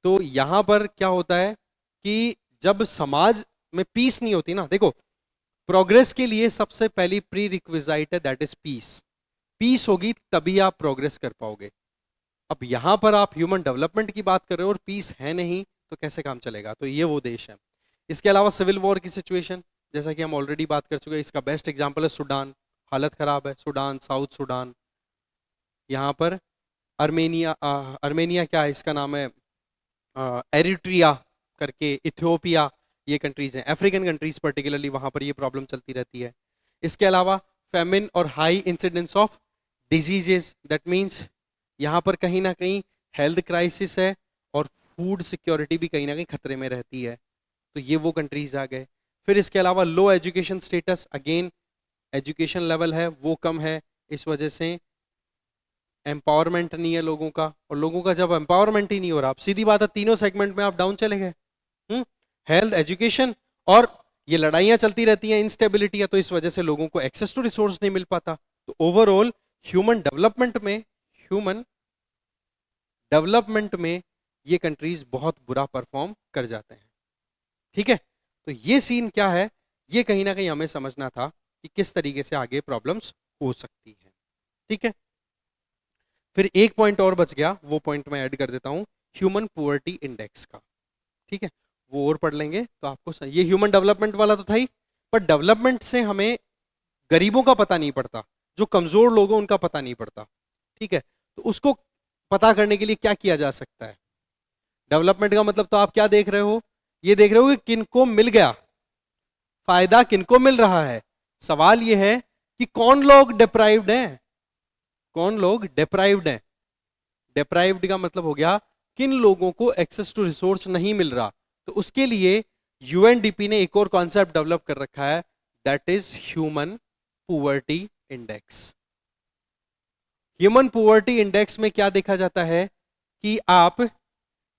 तो यहां पर क्या होता है कि जब समाज में पीस नहीं होती ना, देखो प्रोग्रेस के लिए सबसे पहली प्री रिक्विजाइट है दैट इज पीस। पीस होगी तभी आप प्रोग्रेस कर पाओगे। अब यहां पर आप ह्यूमन डेवलपमेंट की बात कर रहे हो और पीस है नहीं, तो कैसे काम चलेगा, तो ये वो देश है। इसके अलावा सिविल वॉर की सिचुएशन, जैसा कि हम ऑलरेडी बात कर चुके हैं, इसका बेस्ट एग्जांपल है सूडान, हालत खराब है सूडान, साउथ सूडान। यहाँ पर अर्मेनिया, अर्मेनिया क्या है इसका नाम है, एरिट्रिया करके, इथियोपिया, ये कंट्रीज हैं, अफ्रीकन कंट्रीज पर्टिकुलरली, वहां पर ये प्रॉब्लम चलती रहती है। इसके अलावा फेमिन और high incidence of diseases, that means यहाँ पर कहीं ना कहीं हेल्थ क्राइसिस है और फूड सिक्योरिटी भी कहीं ना कहीं खतरे में रहती है, तो ये वो कंट्रीज आ गए। फिर इसके अलावा low education status, again education level है वो कम है, इस वजह से एम्पावरमेंट नहीं है लोगों का, और लोगों का जब एम्पावरमेंट ही नहीं हो रहा, आप सीधी बात है तीनों सेगमेंट में आप डाउन चले गए, हेल्थ, एजुकेशन, और ये लड़ाइयां चलती रहती हैं, इंस्टेबिलिटी है, तो इस वजह से लोगों को एक्सेस टू रिसोर्स नहीं मिल पाता। तो ओवरऑल ह्यूमन डेवलपमेंट में ये कंट्रीज बहुत बुरा परफॉर्म कर जाते हैं। ठीक है, तो ये सीन क्या है, ये कहीं ना कहीं हमें समझना था कि किस तरीके से आगे प्रॉब्लम्स हो सकती हैं। ठीक है, फिर एक पॉइंट और बच गया, वो पॉइंट मैं ऐड कर देता हूं, ह्यूमन पुअर्टी इंडेक्स का। ठीक है, वो और पढ़ लेंगे तो आपको ये ह्यूमन डेवलपमेंट वाला तो था ही, पर डेवलपमेंट से हमें गरीबों का पता नहीं पड़ता, जो कमजोर लोग हैं उनका पता नहीं पड़ता। ठीक है, तो उसको पता करने के लिए क्या किया जा सकता है, डेवलपमेंट का मतलब तो आप क्या देख रहे हो, ये देख रहे हो कि किनको मिल गया फायदा, किनको मिल रहा है। सवाल ये है कि कौन लोग डिप्राइव्ड हैं, कौन लोग डिप्राइव्ड हैं। डिप्राइव्ड का मतलब हो गया किन लोगों को एक्सेस टू रिसोर्स नहीं मिल रहा, तो उसके लिए यूएनडीपी ने एक और कॉन्सेप्ट डेवलप कर रखा है, that is human poverty index. Human poverty index में क्या देखा जाता है कि आप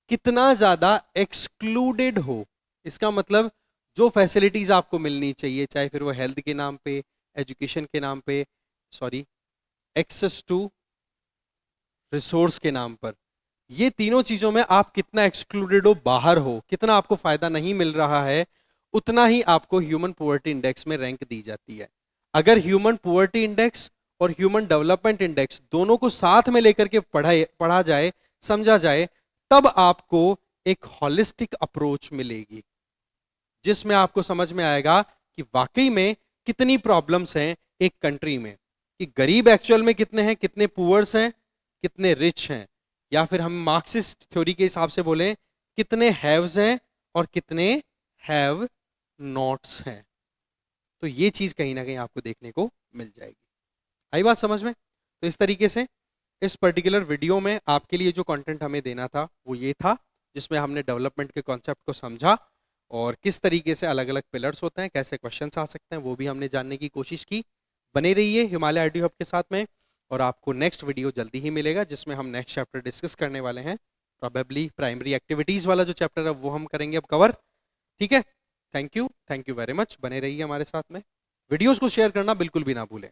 कितना ज्यादा एक्सक्लूडेड हो, इसका मतलब जो फैसिलिटीज आपको मिलनी चाहिए, चाहे फिर वो हेल्थ के नाम पे, एजुकेशन के नाम पे, सॉरी एक्सेस टू रिसोर्स के नाम पर, ये तीनों चीजों में आप कितना एक्सक्लूडेड हो, बाहर हो, कितना आपको फायदा नहीं मिल रहा है, उतना ही आपको ह्यूमन पुअर्टी इंडेक्स में रैंक दी जाती है। अगर ह्यूमन पुअर्टी इंडेक्स और ह्यूमन डेवलपमेंट इंडेक्स दोनों को साथ में लेकर के पढ़ा जाए, समझा जाए, तब आपको एक हॉलिस्टिक अप्रोच मिलेगी, जिसमें आपको समझ में आएगा कि वाकई में कितनी प्रॉब्लम्स हैं एक कंट्री में, कि गरीब एक्चुअल में कितने हैं, कितने पुअर्स हैं, कितने रिच हैं, या फिर हम मार्क्सिस्ट थ्योरी के हिसाब से बोलें कितने हैव्स हैं और कितने हैव नॉट्स हैं। तो ये चीज कहीं ना कहीं आपको देखने को मिल जाएगी। आई बात समझ में? तो इस तरीके से इस पर्टिकुलर वीडियो में आपके लिए जो कंटेंट हमें देना था वो ये था, जिसमें हमने डेवलपमेंट के कॉन्सेप्ट को समझा और किस तरीके से अलग अलग पिलर्स होते हैं, कैसे क्वेश्चंस आ सकते हैं, वो भी हमने जानने की कोशिश की। बने रहिए हिमालय आईटी हब के साथ में, और आपको नेक्स्ट वीडियो जल्दी ही मिलेगा जिसमें हम नेक्स्ट चैप्टर डिस्कस करने वाले हैं। प्रोबेबली प्राइमरी एक्टिविटीज वाला जो चैप्टर है वो हम करेंगे अब कवर। ठीक है, थैंक यू वेरी मच, बने रहिए हमारे साथ में। वीडियोस को शेयर करना बिल्कुल भी ना भूलें।